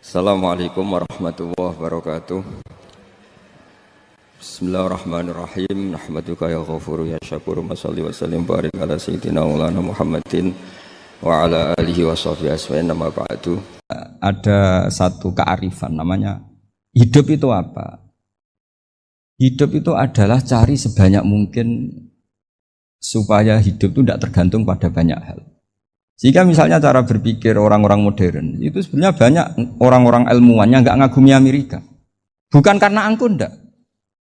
Assalamualaikum warahmatullahi wabarakatuh. Bismillahirrahmanirrahim. Nahmaduka ya ghafuru ya syakuru. Mashalli wa sallim barik ala sayyidina maulana Muhammadin wa ala alihi wa sahbihi asma'in nama ba'du. Ada satu kearifan namanya hidup itu apa? Hidup itu adalah cari sebanyak mungkin supaya hidup itu tidak tergantung pada banyak hal. Jika misalnya cara berpikir orang-orang modern itu sebenarnya banyak orang-orang ilmuwan yang nggak ngagumi Amerika, bukan karena angkuh ndak.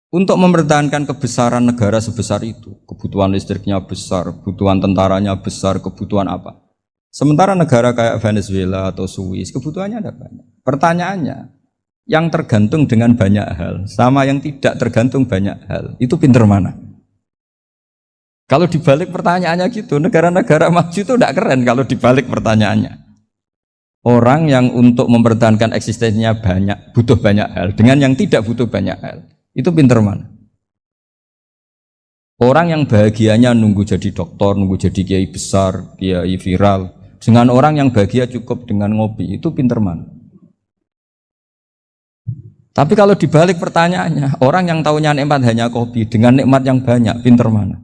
Untuk mempertahankan kebesaran negara sebesar itu, kebutuhan listriknya besar, kebutuhan tentaranya besar, kebutuhan apa? Sementara negara kayak Venezuela atau Swiss kebutuhannya ada banyak. Pertanyaannya, yang tergantung dengan banyak hal sama yang tidak tergantung banyak hal itu pinter mana? Kalau dibalik pertanyaannya gitu, negara-negara maju itu tidak keren kalau dibalik pertanyaannya. Orang yang untuk mempertahankan eksistensinya banyak, butuh banyak hal, dengan yang tidak butuh banyak hal, itu pinter mana? Orang yang bahagianya nunggu jadi dokter, nunggu jadi kiai besar, kiai viral, dengan orang yang bahagia cukup dengan ngopi, itu pinter mana? Tapi kalau dibalik pertanyaannya, orang yang tahunya nikmat hanya kopi, dengan nikmat yang banyak, pinter mana?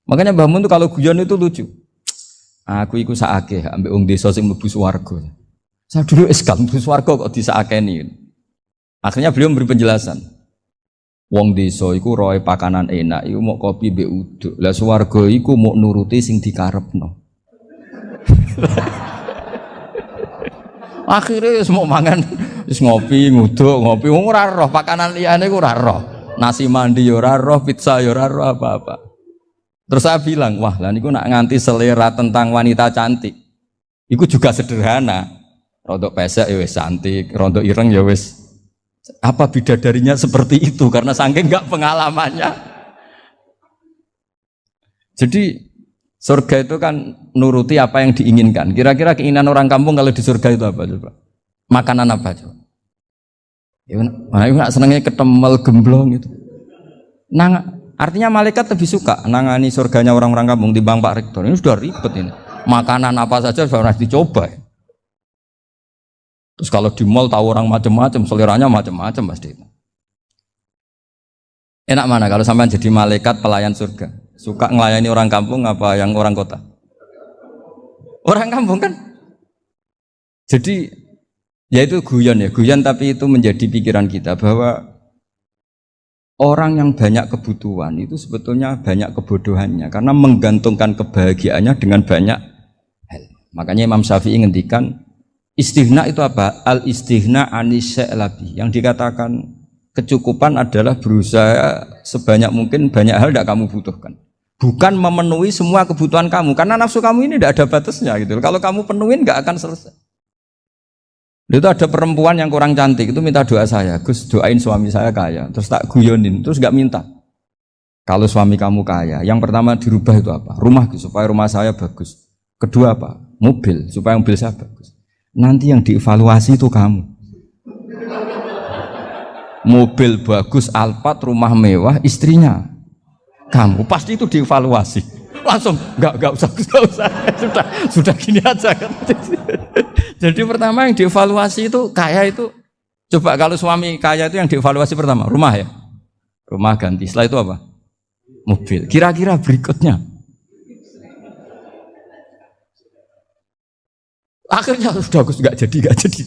Makanya Mbah Mun tuh kalau guyon itu lucu. Aku iku sakake ambek wong desa sing mlebu swarga. Saya dulu eskal mlebu swarga kok disakeni. Akhirnya beliau memberi penjelasan. Wong desa iku roe pakanan enak iku mau kopi mbek uduk. Lah swarga iku mau nuruti sing dikarepno. Akhirnya wis mau mangan wis ngopi, nguduk, ngopi wong ora roh pakanan liyane ku ora roh. Nasi mandi ya ora roh, pizza ya ora roh apa-apa. Terus saya bilang, wah lah niku nak nganti selera tentang wanita cantik. Iku juga sederhana. Rontok pesek ya wis cantik, rontok ireng ya wis. Apa bidadarinya seperti itu karena saking enggak pengalamannya. Jadi surga itu kan nuruti apa yang diinginkan. Kira-kira keinginan orang kampung kalau di surga itu apa coba? Makanan apa coba? Ya nak senengnya ketemel gemblong itu. Artinya malaikat lebih suka nangani surganya orang-orang kampung timbang Pak Rektor. Ini sudah ribet ini. Makanan apa saja sudah harus dicoba. Terus kalau di mall tahu orang macam-macam, seleranya macam-macam pasti. Enak mana kalau sampai jadi malaikat pelayan surga? Suka ngelayani orang kampung apa yang orang kota? Orang kampung kan? Jadi ya itu guyon ya, guyon tapi itu menjadi pikiran kita bahwa orang yang banyak kebutuhan itu sebetulnya banyak kebodohannya karena menggantungkan kebahagiaannya dengan banyak hal. Makanya Imam Syafi'i ngendikan istighna itu apa? Al istighna anis sya'labi. Yang dikatakan kecukupan adalah berusaha sebanyak mungkin banyak hal tidak kamu butuhkan. Bukan memenuhi semua kebutuhan kamu karena nafsu kamu ini tidak ada batasnya gitu. Kalau kamu penuhin nggak akan selesai. Itu ada perempuan yang kurang cantik itu minta doa saya, Gus doain suami saya kaya, terus tak guyonin, terus gak minta. Kalau suami kamu kaya, yang pertama dirubah itu apa? Rumah supaya rumah saya bagus. Kedua apa? Mobil supaya mobil saya bagus. Nanti yang dievaluasi itu kamu. Mobil bagus, Alphard, rumah mewah, istrinya kamu pasti itu dievaluasi. Langsung enggak usah sudah gini aja kan. Jadi pertama yang dievaluasi itu kaya itu coba kalau suami kaya itu yang dievaluasi pertama rumah ya, rumah ganti. Setelah itu apa? Mobil. Kira-kira berikutnya akhirnya sudah nggak jadi.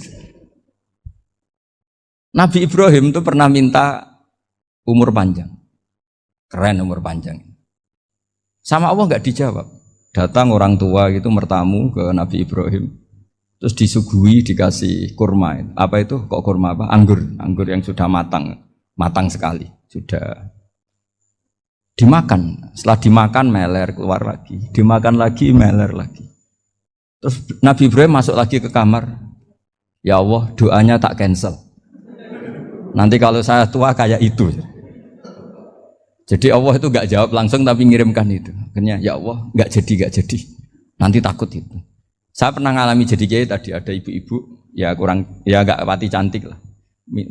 Nabi Ibrahim itu pernah minta umur panjang, keren umur panjang. Sama Allah nggak dijawab. Datang orang tua gitu mertamu ke Nabi Ibrahim, terus disuguhi dikasih kurma. Apa itu? Kok kurma apa? Anggur yang sudah matang sekali, sudah dimakan. Setelah dimakan meler keluar lagi, dimakan lagi meler lagi. Terus Nabi Ibrahim masuk lagi ke kamar. Ya Allah, doanya tak cancel. Nanti kalau saya tua kayak itu. Jadi Allah itu enggak jawab langsung tapi ngirimkan itu. Akhirnya ya Allah enggak jadi. Nanti takut itu. Saya pernah ngalami jadi kiai tadi ada ibu-ibu ya enggak pati cantik lah.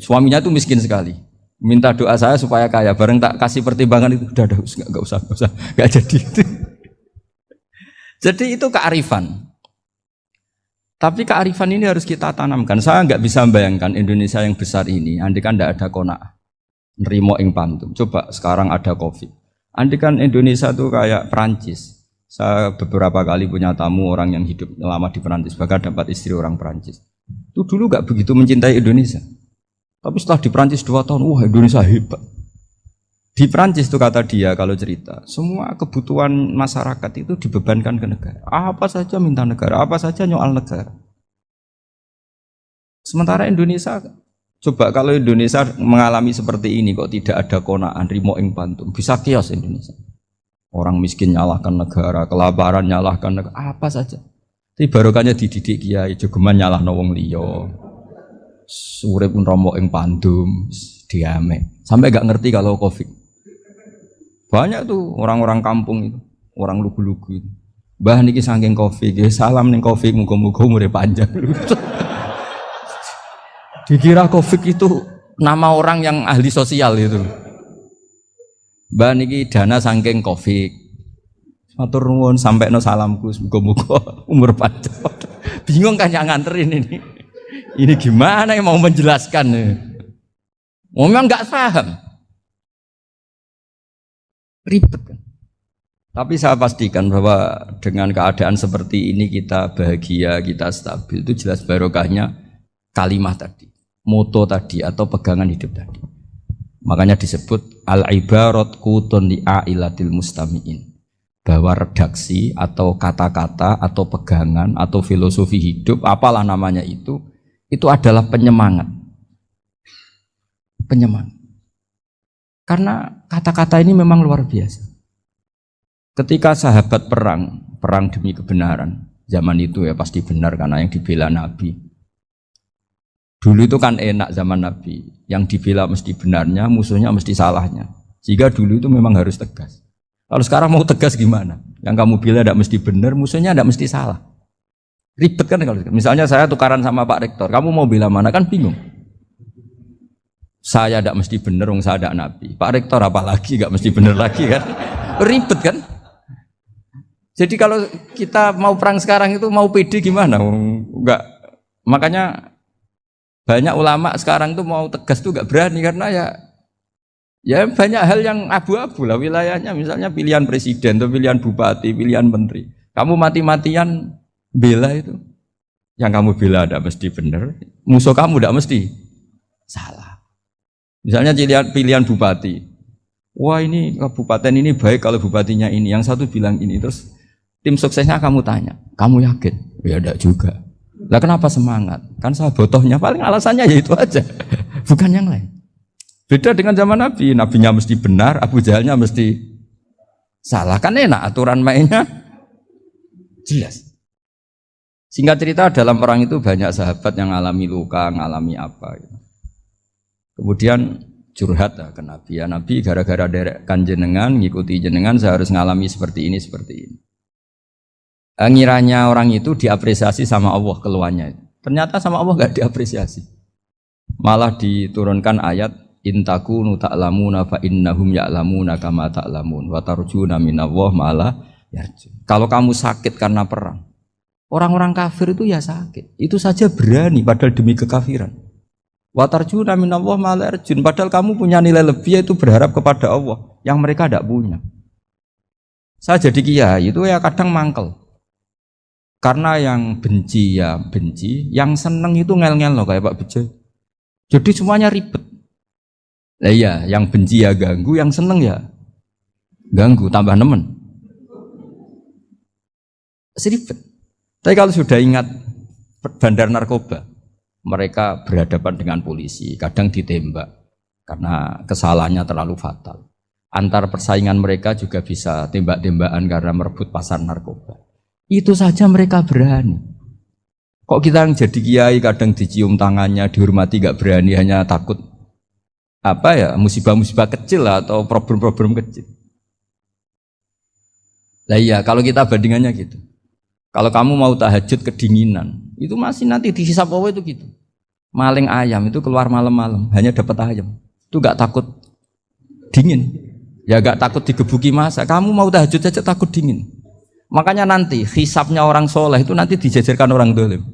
Suaminya tuh miskin sekali. Minta doa saya supaya kaya. Bareng tak kasih pertimbangan itu udah enggak usah enggak jadi. Jadi itu kearifan. Tapi kearifan ini harus kita tanamkan. Saya nggak bisa membayangkan Indonesia yang besar ini, andai kan tidak ada qanaah, nerimo ing pantum. Coba sekarang ada Covid. Andai kan Indonesia tuh kayak Perancis. Saya beberapa kali punya tamu orang yang hidup lama di Perancis, bahkan dapat istri orang Perancis. Itu dulu nggak begitu mencintai Indonesia. Tapi setelah di Perancis 2 tahun, wah Indonesia hebat. Di Perancis itu kata dia kalau cerita, semua kebutuhan masyarakat itu dibebankan ke negara. Apa saja minta negara, apa saja nyoal negara. Sementara Indonesia, coba kalau Indonesia mengalami seperti ini kok tidak ada qanaah rimo ing pantum, bisa kios Indonesia. Orang miskin nyalahkan negara, kelaparan nyalahkan negara, apa saja. Tapi barokahnya dididik kiai, jogeman nyalahno wong liya. Urip pun romo ing pandum, diame. Sampai gak ngerti kalau Covid. Banyak tuh orang-orang kampung itu, orang lugu-lugu itu. Mbah niki saking Covid, salam ning Covid, muga-muga umure panjang. Dikira Covid itu nama orang yang ahli sosial itu. Mbah niki dana saking Covid. Matur nuwun sampekno salamku, muga-muga umur panjang. Bingung kan yang nganterin ini. Ini gimana yang mau menjelaskan? Memang nggak paham. Ribet kan. Tapi saya pastikan bahwa dengan keadaan seperti ini kita bahagia, kita stabil, itu jelas barokahnya kalimah tadi, moto tadi atau pegangan hidup tadi. Makanya disebut al-ibarat qutun li'ailatil mustami'in, bahwa redaksi atau kata-kata atau pegangan atau filosofi hidup, apalah namanya itu adalah penyemangat. Penyemangat. Karena kata-kata ini memang luar biasa. Ketika sahabat perang demi kebenaran, zaman itu ya pasti benar karena yang dibela Nabi. Dulu itu kan enak zaman Nabi, yang dibela mesti benarnya, musuhnya mesti salahnya. Jika dulu itu memang harus tegas. Kalau sekarang mau tegas gimana? Yang kamu bela tidak mesti benar, musuhnya tidak mesti salah. Ribet kan kalau misalnya saya tukaran sama Pak Rektor, kamu mau bela mana kan bingung. Saya tidak mesti benar, saya tidak Nabi. Pak Rektor apalagi tidak mesti benar lagi kan? Ribet kan? Jadi kalau kita mau perang sekarang itu mau pede gimana? Enggak. Makanya banyak ulama sekarang itu mau tegas tuh enggak berani karena ya banyak hal yang abu-abu lah wilayahnya. Misalnya pilihan presiden atau pilihan bupati, pilihan menteri. Kamu mati-matian bela itu. Yang kamu bela tidak mesti benar. Musuh kamu tidak mesti salah. Misalnya pilihan bupati, wah ini kabupaten ini baik kalau bupatinya ini, yang satu bilang ini, terus tim suksesnya kamu tanya, kamu yakin? Ya enggak juga. Lah kenapa semangat? Kan saya botohnya, paling alasannya ya itu aja, bukan yang lain. Beda dengan zaman Nabi, nabinya mesti benar, Abu Jahalnya mesti salah, kan enak aturan mainnya jelas. Singkat cerita dalam perang itu banyak sahabat yang alami luka, ngalami apa gitu. Kemudian curhat ke Nabi, ya Nabi gara-gara derekkan jenengan, ngikuti jenengan saya harus ngalami seperti ini. Ngiranya orang itu diapresiasi sama Allah keluarnya. Ternyata sama Allah gak diapresiasi. Malah diturunkan ayat intakunu ta'lamuna fa innahum ya'lamuna kama ta'lamun wa tarjuna minallah ma'ala yarjun. Kalau kamu sakit karena perang, orang-orang kafir itu ya sakit. Itu saja berani padahal demi kekafiran. Wa tarjuna minallah ma'ala yarjun. Padahal kamu punya nilai lebih yaitu berharap kepada Allah yang mereka tidak punya. Saya jadi kiai itu ya kadang mangkel. Karena yang benci ya benci, yang seneng itu ngel-ngel loh kayak Pak Bejo. Jadi semuanya ribet. Nah iya, yang benci ya ganggu, yang seneng ya ganggu, tambah nemen. Ribet. Tapi kalau sudah ingat bandar narkoba, mereka berhadapan dengan polisi, kadang ditembak karena kesalahannya terlalu fatal. Antar persaingan mereka juga bisa tembak-tembakan karena merebut pasar narkoba. Itu saja mereka berani. Kok kita yang jadi kiai kadang dicium tangannya, dihormati gak berani, hanya takut apa ya, musibah-musibah kecil lah, atau problem-problem kecil. Lah iya, kalau kita bandingannya gitu. Kalau kamu mau tahajud kedinginan, itu masih nanti dihisap Allah itu gitu. Maling ayam itu keluar malam-malam, hanya dapat ayam. Itu gak takut dingin. Ya gak takut digebuki masa. Kamu mau tahajud saja takut dingin. Makanya nanti hisapnya orang soleh itu nanti dijajarkan orang dolim.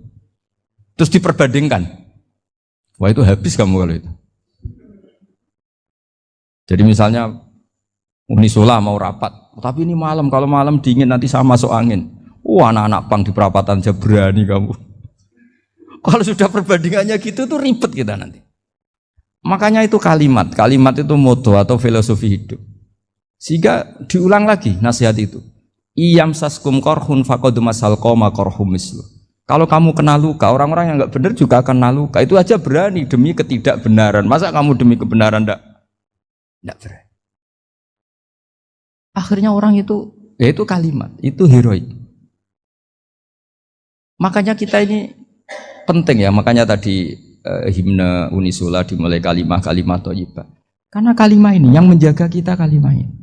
Terus diperbandingkan. Wah itu habis kamu kalau itu. Jadi misalnya Unisula mau rapat, tapi ini malam, kalau malam dingin nanti saya masuk angin. Anak-anak pang di perapatan aja berani kamu. Kalau sudah perbandingannya gitu tuh ribet kita nanti. Makanya itu kalimat itu moto atau filosofi hidup. Sehingga diulang lagi nasihat itu. Iyam saskum korhun faqad masal qoma korhum mislu. Kalau kamu kena luka, orang-orang yang enggak benar juga akan kena luka. Itu aja berani demi ketidakbenaran. Masa kamu demi kebenaran enggak berani? Akhirnya orang itu, ya itu kalimat, itu heroik. Makanya kita ini penting ya, makanya tadi himne Unisula dimulai kalimat thayyibah. Karena kalimat ini yang menjaga kita kalimat ini.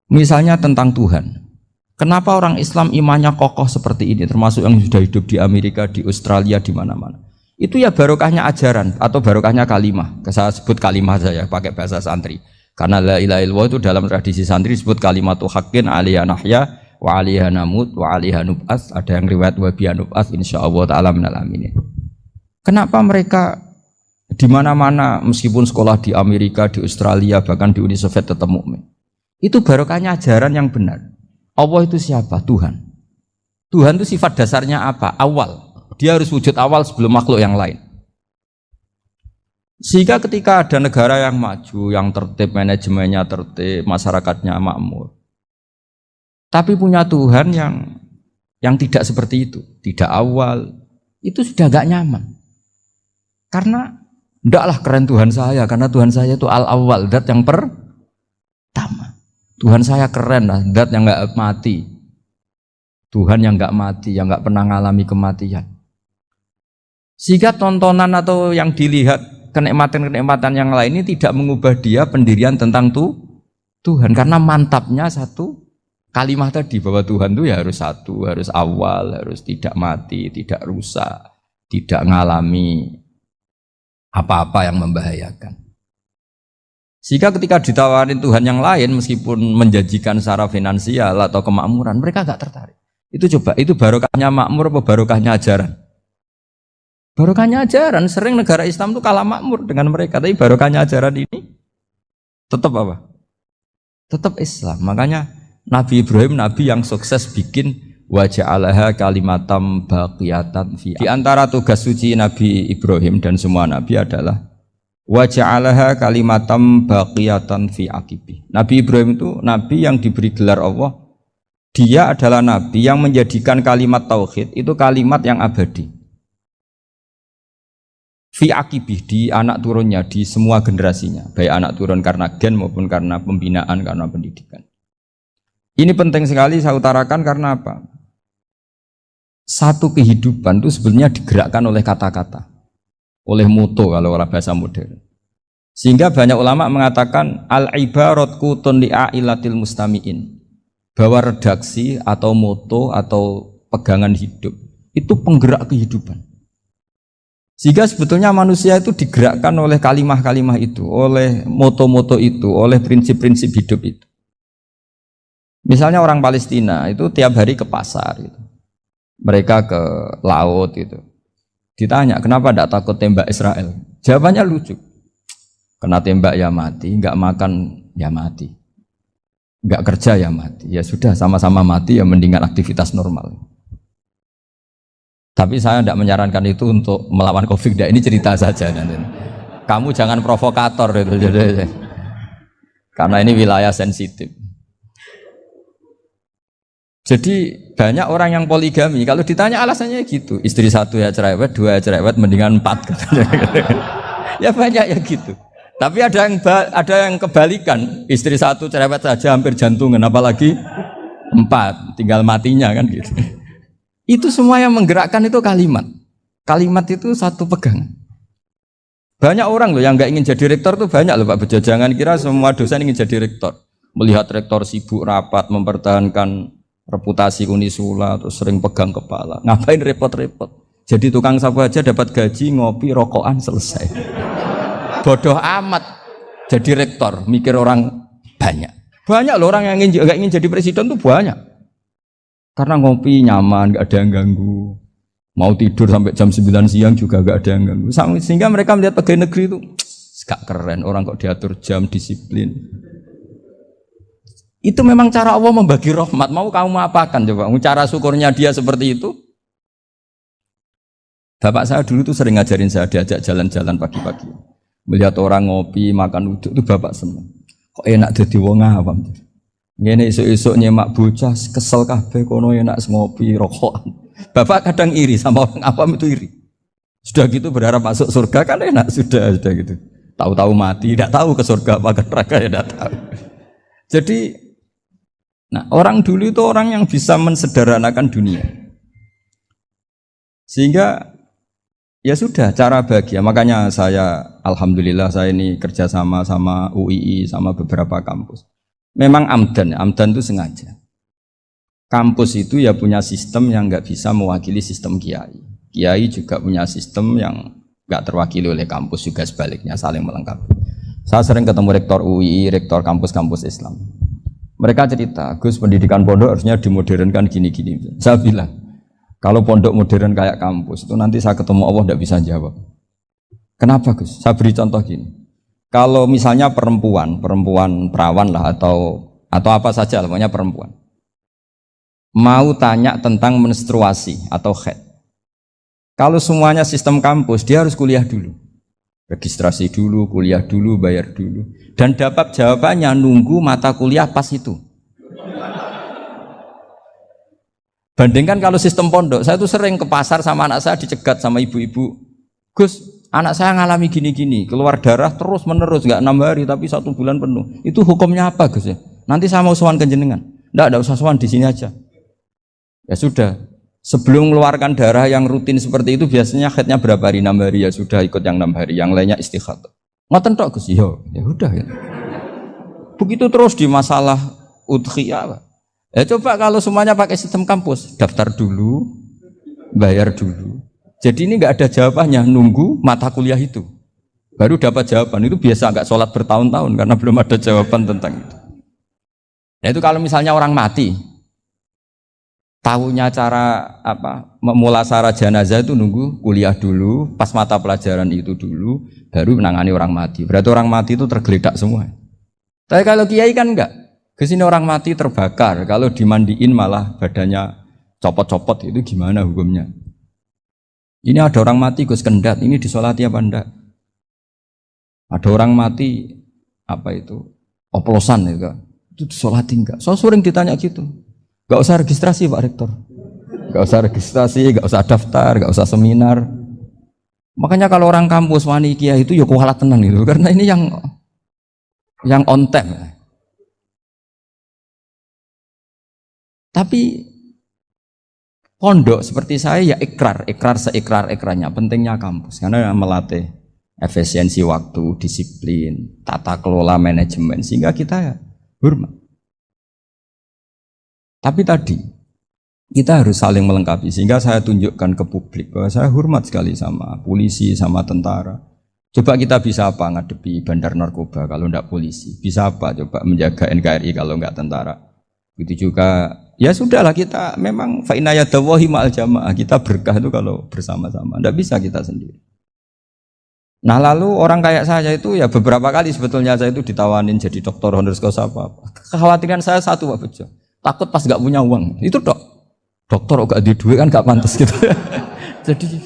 Misalnya tentang Tuhan. Kenapa orang Islam imannya kokoh seperti ini, termasuk yang sudah hidup di Amerika, di Australia, di mana-mana. Itu ya barokahnya ajaran atau barokahnya kalimah. Saya sebut kalimah saja pakai bahasa santri. Karena la ilaha illallah itu dalam tradisi santri disebut kalimatu haqqin alaiha nahya wa alaiha namut wa alaiha nub'ats. Ada yang riwayat wa biha nub'ats insyaallah taala minal aminin. Kenapa mereka di mana-mana meskipun sekolah di Amerika, di Australia, bahkan di Uni Soviet tetap mukmin? Itu barokahnya ajaran yang benar. Allah itu siapa? Tuhan. Tuhan itu sifat dasarnya apa? Awal. Dia harus wujud awal sebelum makhluk yang lain. Sehingga ketika ada negara yang maju, yang tertib, manajemennya tertib, masyarakatnya makmur, tapi punya Tuhan yang tidak seperti itu, tidak awal, itu sudah gak nyaman. Karena ndaklah keren Tuhan saya, karena Tuhan saya itu al-awwal, zat yang pertama. Tuhan saya keren lah, zat yang gak mati. Tuhan yang gak mati, yang gak pernah ngalami kematian. Sehingga tontonan atau yang dilihat kenikmatan-kenikmatan yang lain ini tidak mengubah dia pendirian tentang Tuhan. Karena mantapnya satu kalimat tadi, bahwa Tuhan itu ya harus satu, harus awal, harus tidak mati, tidak rusak, tidak ngalami apa-apa yang membahayakan. Sehingga ketika ditawarin Tuhan yang lain, meskipun menjanjikan secara finansial atau kemakmuran, mereka gak tertarik. Itu coba, itu barokahnya makmur apa barokahnya ajaran? Barokahnya ajaran. Sering negara Islam itu kalah makmur dengan mereka, tapi barokahnya ajaran ini tetap apa? Tetap Islam. Makanya Nabi Ibrahim, Nabi yang sukses bikin waja'alaha kalimatam baqiyatan fi. Di antara tugas suci Nabi Ibrahim dan semua Nabi adalah waja'alaha kalimatam baqiyatan fi aqibi. Nabi Ibrahim itu Nabi yang diberi gelar Allah. Dia adalah Nabi yang menjadikan kalimat tauhid itu kalimat yang abadi. Fi akibih, di anak turunnya, di semua generasinya, baik anak turun karena gen maupun karena pembinaan, karena pendidikan. Ini penting sekali saya utarakan karena apa? Satu kehidupan itu sebenarnya digerakkan oleh kata-kata, oleh moto kalau orang bahasa modern. Sehingga banyak ulama mengatakan al-ibarat kutun li'ailatil mustami'in, bahwa redaksi atau moto atau pegangan hidup itu penggerak kehidupan. Sehingga sebetulnya manusia itu digerakkan oleh kalimah-kalimah itu, oleh moto-moto itu, oleh prinsip-prinsip hidup itu. Misalnya orang Palestina itu tiap hari ke pasar gitu. Mereka ke laut gitu. Ditanya, kenapa tidak takut tembak Israel? Jawabannya lucu. Kena tembak ya mati, enggak makan ya mati. Enggak kerja ya mati. Ya sudah, sama-sama mati ya mendingan aktivitas normal. Tapi saya tidak menyarankan itu untuk melawan COVID. Ini cerita saja nanti. Kamu jangan provokator itu, karena ini wilayah sensitif. Jadi banyak orang yang poligami. Kalau ditanya alasannya gitu, istri satu ya cerewet, dua ya cerewet, mendingan 4. Ya banyak ya gitu. Tapi ada yang kebalikan, istri satu cerewet saja hampir jantungan, apalagi 4, tinggal matinya kan gitu. Itu semua yang menggerakkan itu kalimat. Kalimat itu satu pegangan. Banyak orang loh yang nggak ingin jadi rektor tuh banyak loh Pak Bejo. Jangan kira semua dosen ingin jadi rektor. Melihat rektor sibuk rapat mempertahankan reputasi Unisula atau sering pegang kepala. Ngapain repot-repot? Jadi tukang sapu aja dapat gaji, ngopi, rokokan selesai. Bodoh amat jadi rektor, mikir orang banyak. Banyak loh orang yang nggak ingin jadi presiden tuh banyak. Karena ngopi nyaman, gak ada yang ganggu. Mau tidur sampai jam 9 siang juga gak ada yang ganggu. Sehingga mereka melihat pegawai negeri itu gak keren, orang kok diatur jam, disiplin. Itu memang cara Allah membagi rahmat. Mau kamu apakan coba? Cara syukurnya dia seperti itu. Bapak saya dulu tuh sering ngajarin saya, diajak jalan-jalan pagi-pagi. Melihat orang ngopi, makan uduk itu bapak seneng. Kok enak jadi wong awam. Ngene esuk-esuk nyemak bocah kesel kabeh kono enak ngopi rokokan. Bapak kadang iri sama orang awam itu iri. Sudah gitu berharap masuk surga kan enak sudah gitu. Tahu-tahu mati, tidak tahu ke surga apa ke neraka ya tidak tahu. Jadi nah, orang dulu itu orang yang bisa mensederhanakan dunia. Sehingga ya sudah cara bahagia. Makanya saya alhamdulillah saya ini kerjasama sama UII sama beberapa kampus. Memang amdan itu sengaja. Kampus itu ya punya sistem yang nggak bisa mewakili sistem kiai. Kiai juga punya sistem yang nggak terwakili oleh kampus, juga sebaliknya saling melengkapi. Saya sering ketemu rektor UII, rektor kampus-kampus Islam. Mereka cerita, Gus pendidikan pondok harusnya dimodernkan gini-gini. Saya bilang, kalau pondok modern kayak kampus itu nanti saya ketemu Allah tidak bisa jawab. Kenapa Gus? Saya beri contoh gini. Kalau misalnya perempuan perawan lah atau apa saja, pokoknya perempuan mau tanya tentang menstruasi atau haid. Kalau semuanya sistem kampus, dia harus kuliah dulu. Registrasi dulu, kuliah dulu, bayar dulu. Dan dapat jawabannya nunggu mata kuliah pas itu. Bandingkan kalau sistem pondok, saya tuh sering ke pasar sama anak saya dicegat sama ibu-ibu. Gus, anak saya ngalami gini-gini, keluar darah terus menerus, nggak 6 hari tapi 1 bulan penuh. Itu hukumnya apa Gus ya? Nanti saya mau sowan ke jenengan. Nggak usah sowan, di sini aja. Ya sudah, sebelum mengeluarkan darah yang rutin seperti itu biasanya haidnya berapa hari? 6 hari, ya sudah ikut yang 6 hari, yang lainnya istighatsah. Ngoten tok Gus, ya udah ya. Begitu terus di masalah udhiyah. Ya coba kalau semuanya pakai sistem kampus, daftar dulu, bayar dulu. Jadi ini nggak ada jawabannya, nunggu mata kuliah itu. Baru dapat jawaban, itu biasa nggak sholat bertahun-tahun karena belum ada jawaban tentang itu. Nah itu kalau misalnya orang mati, tahunya cara apa memulasara jenazah itu nunggu kuliah dulu, pas mata pelajaran itu dulu, baru menangani orang mati. Berarti orang mati itu tergeledak semua. Tapi kalau kiai kan enggak. Kesini orang mati terbakar, kalau dimandiin malah badannya copot-copot, itu gimana hukumnya? Ini ada orang mati Gus Kendat, ini disolati apa enggak? Ada orang mati apa itu oplosan itu disolati enggak? So sering ditanya gitu. Gak usah registrasi Pak Rektor, gak usah registrasi, gak usah daftar, gak usah seminar. Makanya kalau orang kampus wani kiai itu ya kualat tenang gitu, karena ini yang on time. Tapi pondok seperti saya ya ikrar seikrar-ikrarnya pentingnya kampus karena melatih efisiensi waktu, disiplin, tata kelola manajemen sehingga kita ya hormat. Tapi tadi kita harus saling melengkapi sehingga saya tunjukkan ke publik bahwa saya hormat sekali sama polisi, sama tentara. Coba kita bisa apa ngadepi bandar narkoba kalau enggak polisi? Bisa apa coba menjaga NKRI kalau enggak tentara? Begitu juga ya sudahlah kita memang fa inna yadallahi ma'al jamaah, kita berkah itu kalau bersama-sama, enggak bisa kita sendiri. Nah lalu orang kayak saya itu ya beberapa kali sebetulnya saya itu ditawanin jadi doktor honoris causa apa. Kekhawatiran saya satu Pak Bejo, takut pas nggak punya uang. Itu dokter kok gak di duit kan gak pantas gitu. Jadi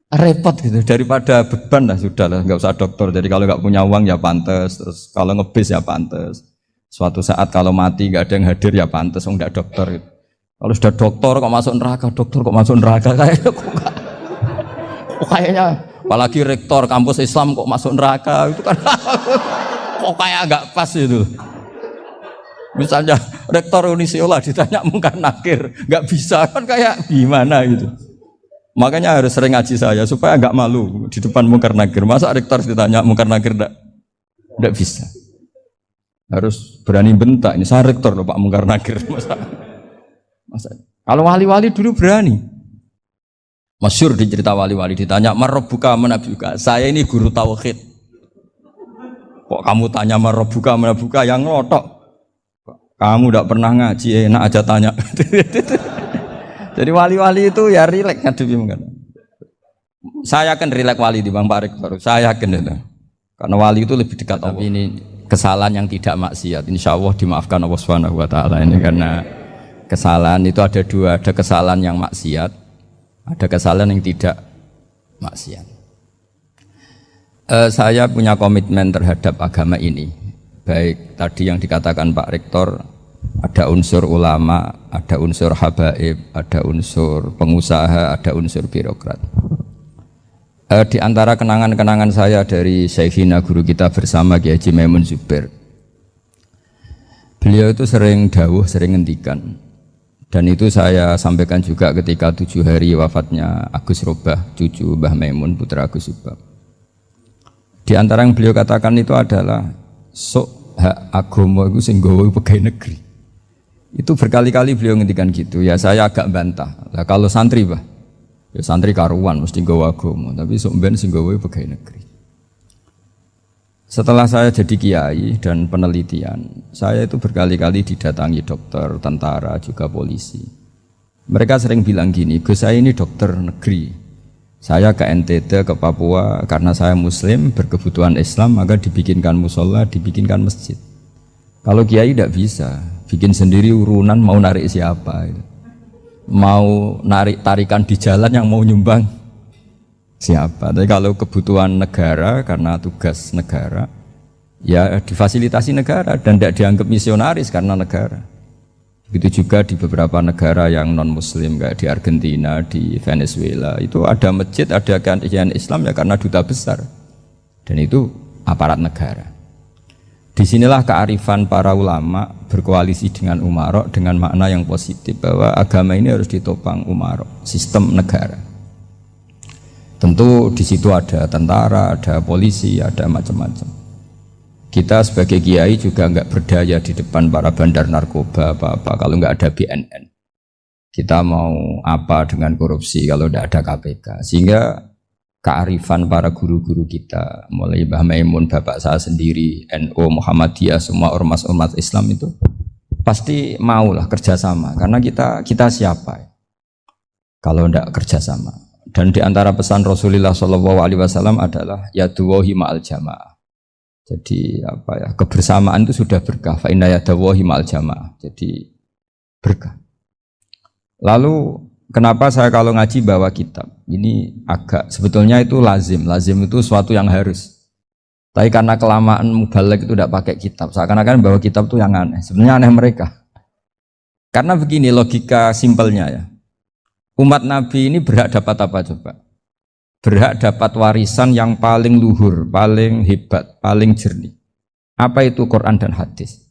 repot gitu, daripada beban lah sudah lah nggak usah dokter. Jadi kalau nggak punya uang ya pantas, terus kalau ngebis ya pantas. Suatu saat kalau mati nggak ada yang hadir ya pantas, nggak dokter. Gitu. Kalau sudah dokter kok masuk neraka, kayaknya apalagi rektor kampus Islam kok masuk neraka itu kan kok kayak nggak pas itu. Misalnya rektor Unisiola ditanya mungkar nakir, nggak bisa kan kayak gimana gitu. Makanya harus sering ngaji saya supaya nggak malu di depan mungkar nakir. Masa rektor ditanya mungkar nakir nggak bisa. Harus berani bentak. Ini saya rektor loh Pak mungkar nakir. Masa. Kalau wali-wali dulu berani. Masyhur di cerita wali-wali ditanya marabbuka manabuka. Saya ini guru tauhid. Kok kamu tanya marabbuka manabuka yang ngelotok? Kamu tidak pernah ngaji, enak aja tanya. Jadi wali-wali itu ya rileks ngadepi mungkin. Saya yakin rileks wali di Bang Pak Rektor. Saya yakin itu. Karena wali itu lebih dekat. Tapi ini kesalahan yang tidak maksiat. Insya Allah dimaafkan Allah Subhanahu Wa Taala ini karena kesalahan itu ada dua. Ada kesalahan yang maksiat, ada kesalahan yang tidak maksiat. Saya punya komitmen terhadap agama ini. Baik tadi yang dikatakan Pak Rektor, ada unsur ulama, ada unsur habaib, ada unsur pengusaha, ada unsur birokrat. Di antara kenangan-kenangan saya dari Syekhina guru kita bersama Kiai Haji Maimun Zubair, beliau itu sering dawuh, sering ngendikan, dan itu saya sampaikan juga ketika 7 hari wafatnya Agus Robah, cucu Mbah Maimun, putra Agus Subah. Di antara yang beliau katakan itu adalah sok hak agama itu sing gawe pegawai negeri. Itu berkali-kali beliau ngendikan gitu. Ya saya agak bantah. Lah kalau santri, Bah, ya santri karuan mesti gawe agama, tapi sok ben sing gawe pegawai negeri. Setelah saya jadi kiai dan penelitian, saya itu berkali-kali didatangi dokter, tentara, juga polisi. Mereka sering bilang gini, Gus saya ini dokter negeri. Saya ke NTT, ke Papua, karena saya muslim, berkebutuhan Islam, maka dibikinkan musola, dibikinkan masjid. Kalau kiai tidak bisa, bikin sendiri urunan mau narik siapa. Mau narik tarikan di jalan yang mau nyumbang siapa. Tapi kalau kebutuhan negara, karena tugas negara, ya difasilitasi negara dan tidak dianggap misionaris karena negara. Begitu juga di beberapa negara yang non-muslim kayak di Argentina, di Venezuela, itu ada masjid, ada kajian Islam ya karena duta besar. Dan itu aparat negara. Disinilah kearifan para ulama berkoalisi dengan umarok dengan makna yang positif bahwa agama ini harus ditopang umarok, sistem negara. Tentu di situ ada tentara, ada polisi, ada macam-macam. Kita sebagai kiai juga enggak berdaya di depan para bandar narkoba apa-apa kalau enggak ada BNN. Kita mau apa dengan korupsi kalau enggak ada KPK. Sehingga kearifan para guru-guru kita, mulai Mbah Maimun, bapak saya sendiri, NU, Muhammadiyah, semua ormas-ormas Islam itu pasti maulah kerjasama. Karena kita siapa? Kalau enggak kerjasama. Dan di antara pesan Rasulullah SAW adalah yaduwahi ma'al jamaah. Jadi apa ya, kebersamaan itu sudah berkah. Fa inna yadawahi ma'al jamaah. Jadi berkah. Lalu kenapa saya kalau ngaji bawa kitab? Ini agak sebetulnya itu lazim. Lazim itu suatu yang harus. Tapi karena kelamaan mubaligh itu tidak pakai kitab. Seakan-akan bawa kitab itu yang aneh. Sebenarnya aneh mereka. Karena begini logika simpelnya ya. Umat Nabi ini berhak dapat apa coba? Berhak dapat warisan yang paling luhur, paling hebat, paling jernih. Apa itu Quran dan hadis?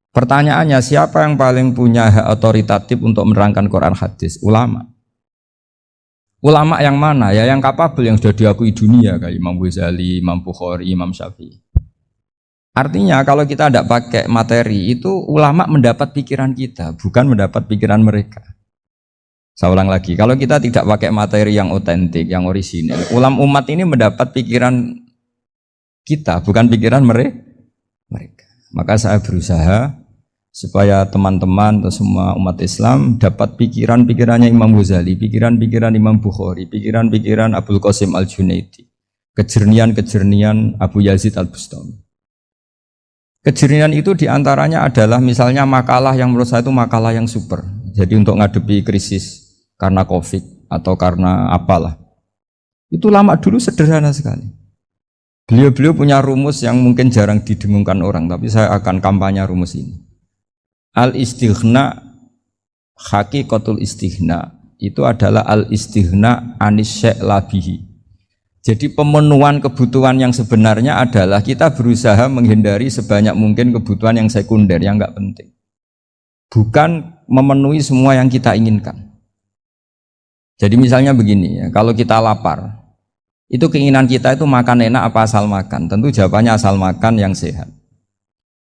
Pertanyaannya, siapa yang paling punya hak otoritatif untuk menerangkan Quran hadis? Ulama. Ulama yang mana? Ya yang kapabel, yang sudah diakui dunia kayak Imam Ghazali, Imam Bukhari, Imam Syafi'i. Artinya kalau kita tidak pakai materi itu ulama mendapat pikiran kita, bukan mendapat pikiran mereka. Saya ulang lagi, kalau kita tidak pakai materi yang otentik, yang orisinil, umat ini mendapat pikiran kita, bukan pikiran mereka. Maka saya berusaha supaya teman-teman atau semua umat Islam dapat pikiran-pikirannya Imam Ghazali, pikiran-pikiran Imam Bukhari, pikiran-pikiran Abdul Qasim Al-Junaidi, kejernian-kejernian Abu Yazid Al-Bustami. Kejernian itu diantaranya adalah misalnya makalah yang menurut saya itu makalah yang super. Jadi untuk ngadepi krisis karena COVID atau karena apalah. Itu lama dulu sederhana sekali. Beliau-beliau punya rumus yang mungkin jarang didengungkan orang, tapi saya akan kampanye rumus ini. Al-istighna, haqiqatul istighna, itu adalah al-istighna anis syai' labihi. Jadi pemenuhan kebutuhan yang sebenarnya adalah kita berusaha menghindari sebanyak mungkin kebutuhan yang sekunder, yang enggak penting. Bukan memenuhi semua yang kita inginkan. Jadi misalnya begini ya, kalau kita lapar, itu keinginan kita itu makan enak apa asal makan? Tentu jawabannya asal makan yang sehat.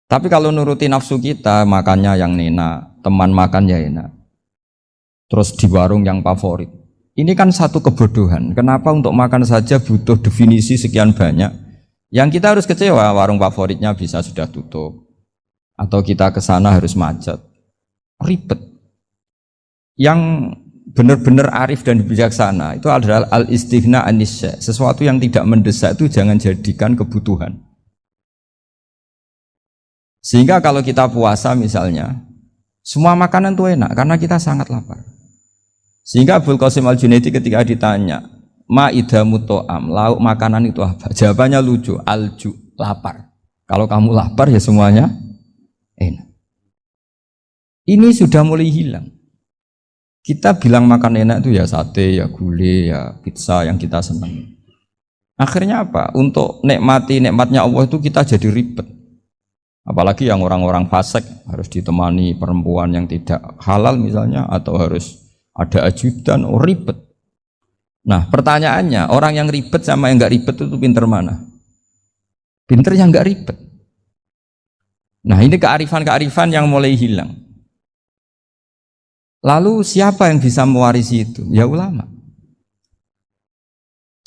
Tapi kalau nuruti nafsu kita, makannya yang enak, teman makan ya enak. Terus di warung yang favorit. Ini kan satu kebodohan. Kenapa untuk makan saja butuh definisi sekian banyak? Yang kita harus kecewa, warung favoritnya bisa sudah tutup. Atau kita ke sana harus macet. Ribet. yang benar-benar arif dan bijaksana itu adalah al-istighna anisya. Sesuatu yang tidak mendesak itu jangan jadikan kebutuhan. Sehingga kalau kita puasa misalnya, semua makanan itu enak karena kita sangat lapar. Sehingga Abul Qasim Al-Junaidi ketika ditanya, ma idamu to'am, lauk makanan itu apa? Jawabannya lucu, alju, lapar. Kalau kamu lapar ya semuanya enak. Ini sudah mulai hilang. Kita bilang makan enak itu ya sate, ya gulai, ya pizza yang kita senang. Akhirnya apa? Untuk nikmati nikmatnya Allah itu kita jadi ribet. Apalagi yang orang-orang fasik harus ditemani perempuan yang tidak halal misalnya, atau harus ada ajudan, ribet. Nah pertanyaannya, orang yang ribet sama yang nggak ribet itu pinter mana? Pinter yang nggak ribet. Nah ini kearifan-kearifan yang mulai hilang. Lalu siapa yang bisa mewarisi itu? Ya ulama.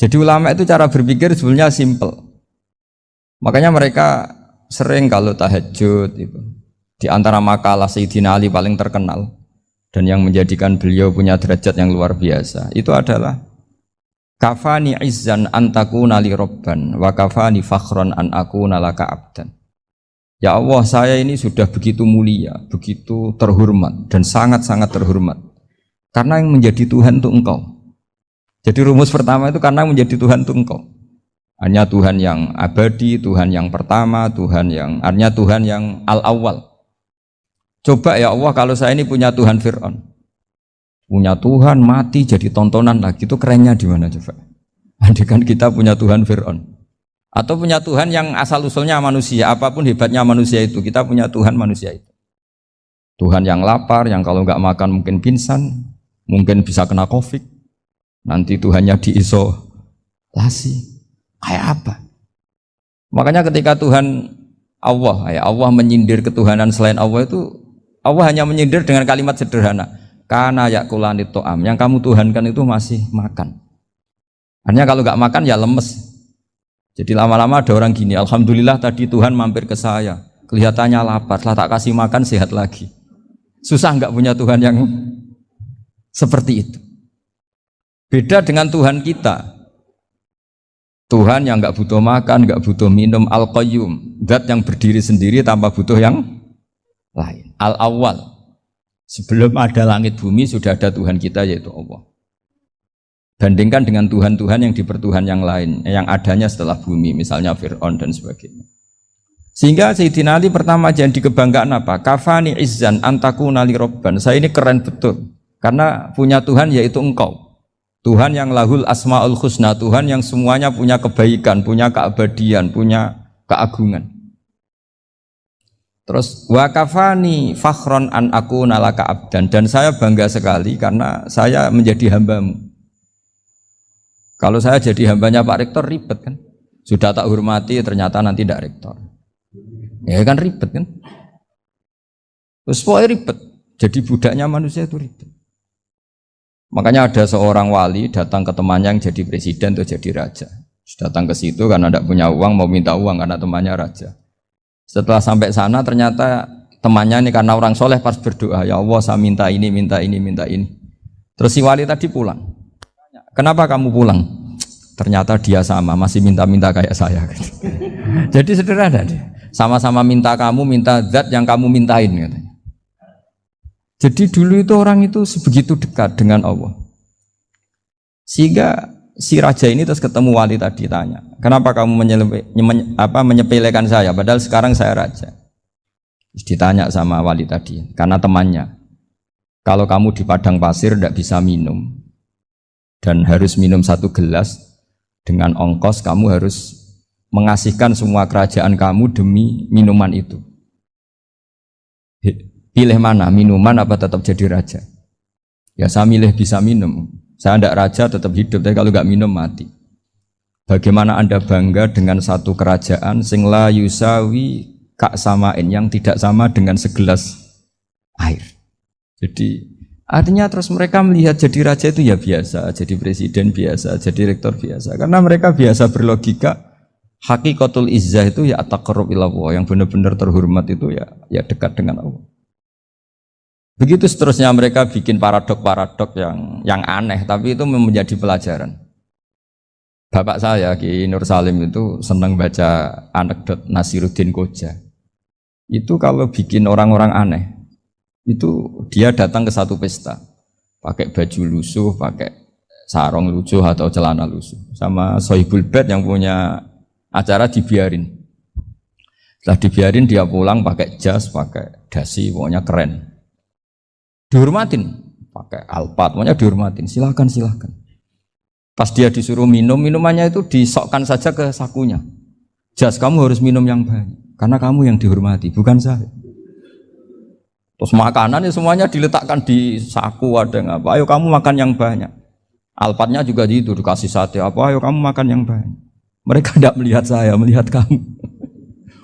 Jadi ulama itu cara berpikir sebenarnya simple. Makanya mereka sering kalau tahajud itu, di antara makalah Sayyidina Ali paling terkenal dan yang menjadikan beliau punya derajat yang luar biasa itu adalah kafani izzan antakuna li robban wa kafani fakhron an akuna laka abdan. Ya Allah, saya ini sudah begitu mulia, begitu terhormat dan sangat-sangat terhormat karena yang menjadi Tuhan itu Engkau. Jadi rumus pertama itu karena menjadi Tuhan itu Engkau. Hanya Tuhan yang abadi, Tuhan yang pertama, hanya Tuhan yang al-awwal. Coba ya Allah, kalau saya ini punya Tuhan Fir'aun, punya Tuhan mati jadi tontonan lagi, itu kerennya di mana coba? Andai kan kita punya Tuhan Fir'aun, atau punya Tuhan yang asal usulnya manusia, apapun hebatnya manusia itu, kita punya Tuhan manusia itu. Tuhan yang lapar, yang kalau nggak makan mungkin pingsan, mungkin bisa kena COVID, nanti Tuhannya diisolasi. Kayak apa? Makanya ketika Tuhan Allah, ya Allah menyindir ketuhanan selain Allah itu, Allah hanya menyindir dengan kalimat sederhana, kana yakulanit to'am, yang kamu tuhankan itu masih makan. Hanya kalau nggak makan ya lemes. Jadi lama-lama ada orang gini, alhamdulillah tadi Tuhan mampir ke saya, kelihatannya lapar, setelah tak kasih makan sehat lagi. Susah nggak punya Tuhan yang seperti itu. Beda dengan Tuhan kita. Tuhan yang nggak butuh makan, nggak butuh minum, al-qayyum, zat yang berdiri sendiri tanpa butuh yang lain, al-awwal. Sebelum ada langit bumi sudah ada Tuhan kita yaitu Allah. Bandingkan dengan Tuhan-Tuhan yang dipertuhan yang lain, yang adanya setelah bumi, misalnya Fir'aun dan sebagainya. Sehingga Sayyidina Ali pertama jadi kebanggaan apa? Kafani izzan antakuna li robban. Saya ini keren betul karena punya Tuhan yaitu Engkau. Tuhan yang lahul asma'ul husna, Tuhan yang semuanya punya kebaikan, punya keabadian, punya keagungan. Terus wa kafani fakhron an akuna laka abdan, dan saya bangga sekali karena saya menjadi hambamu. Kalau saya jadi hambanya Pak Rektor ribet kan? Sudah tak hormati ternyata nanti tidak rektor. Ya kan ribet kan? Terus pokoknya ribet. Jadi budaknya manusia itu ribet. Makanya ada seorang wali datang ke temannya yang jadi presiden atau jadi raja. Datang ke situ karena tidak punya uang, mau minta uang karena temannya raja. Setelah sampai sana ternyata temannya ini karena orang soleh pas berdoa, ya Allah saya minta ini, minta ini, minta ini. Terus si wali tadi pulang. Kenapa kamu pulang? Ternyata dia sama, masih minta-minta kayak saya. Jadi sederhana deh. Sama-sama minta kamu, minta zat yang kamu mintain katanya. Jadi dulu itu orang itu sebegitu dekat dengan Allah. Sehingga si raja ini terus ketemu wali tadi tanya, kenapa kamu menyepelekan saya padahal sekarang saya raja? Terus ditanya sama wali tadi, karena temannya, kalau kamu di padang pasir tidak bisa minum dan harus minum 1 gelas, dengan ongkos kamu harus mengasihkan semua kerajaan kamu demi minuman itu. Pilih mana, minuman apa tetap jadi raja? Ya saya milih bisa minum. Saya tidak raja tetap hidup, tapi kalau nggak minum mati. Bagaimana Anda bangga dengan satu kerajaan sing la yusawi kak samain, yang tidak sama dengan segelas air. Jadi artinya terus mereka melihat jadi raja itu ya biasa, jadi presiden biasa, jadi rektor biasa. Karena mereka biasa berlogika, hakikatul izzah itu ya at-taqarrub ila Allah, yang benar-benar terhormat itu ya dekat dengan Allah. Begitu seterusnya mereka bikin paradok-paradok yang aneh, tapi itu menjadi pelajaran. Bapak saya Ki Nur Salim itu senang baca anekdot Nasiruddin Koja. Itu kalau bikin orang-orang aneh, itu dia datang ke satu pesta, pakai baju lusuh, pakai sarung lusuh atau celana lusuh, sama Sohibul Bed yang punya acara dibiarin. Setelah dibiarin dia pulang pakai jas, pakai dasi, pokoknya keren. Dihormatin, pakai alpat, pokoknya dihormatin. Silakan. Pas dia disuruh minum, minumannya itu disokkan saja ke sakunya. Jas, kamu harus minum yang banyak, karena kamu yang dihormati, bukan saya. Terus makanan semuanya diletakkan di saku, ada yang apa? Ayo kamu makan yang banyak. Alpatnya juga gitu, dikasih sate apa? Ayo kamu makan yang banyak. Mereka tidak melihat saya, melihat kamu.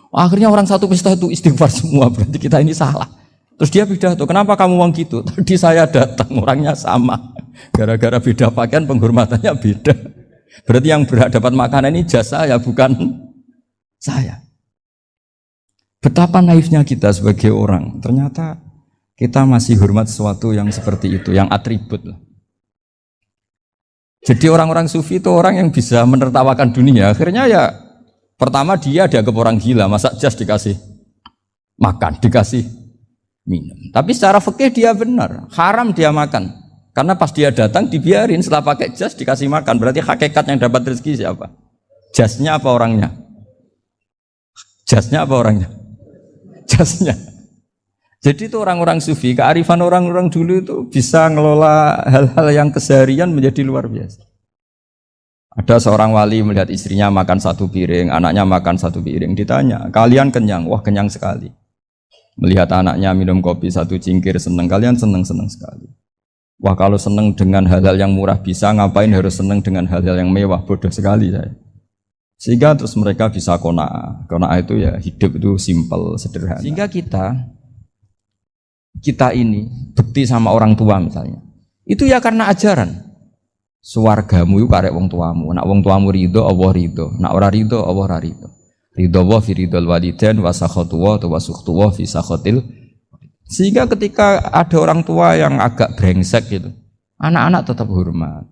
Akhirnya orang satu pesta itu istighfar semua, berarti kita ini salah. Terus dia pidato, kenapa kamu uang gitu? Tadi saya datang, orangnya sama. Gara-gara beda pakaian, penghormatannya beda. Berarti yang berhak dapat makanan ini jasa ya, bukan saya. Betapa naifnya kita sebagai orang. Ternyata kita masih hormat sesuatu yang seperti itu, yang atribut lah. Jadi orang-orang sufi itu orang yang bisa menertawakan dunia. Akhirnya ya, pertama dia dianggap orang gila, masa jas dikasih makan, dikasih minum. Tapi secara fikih dia benar, haram dia makan. Karena pas dia datang dibiarin, setelah pakai jas dikasih makan. Berarti hakikat yang dapat rezeki siapa? Jasnya apa orangnya? Jasnya apa orangnya? Jasnya. Jadi itu orang-orang sufi, kearifan orang-orang dulu itu bisa ngelola hal-hal yang keseharian menjadi luar biasa. Ada seorang wali melihat istrinya makan satu piring, anaknya makan satu piring. Ditanya, kalian kenyang? Wah, kenyang sekali. Melihat anaknya minum kopi satu cingkir, senang. Kalian senang sekali. Wah, kalau senang dengan hal-hal yang murah bisa, ngapain harus senang dengan hal-hal yang mewah? Bodoh sekali saya. Sehingga terus mereka bisa qanaah. Qanaah itu ya hidup itu simpel, sederhana. Sehingga kita ini bekti sama orang tua misalnya. Itu ya karena ajaran. Suwargamu itu karek wong tuamu. Nak wong tuamu ridho, Allah ridho. Nak ora ridho, Allah ora ridho. Ridho wa fi ridhol walidain wa sakhatu wa sukhtu wa fi sakhatil. Sehingga ketika ada orang tua yang agak brengsek gitu, anak-anak tetap hormat.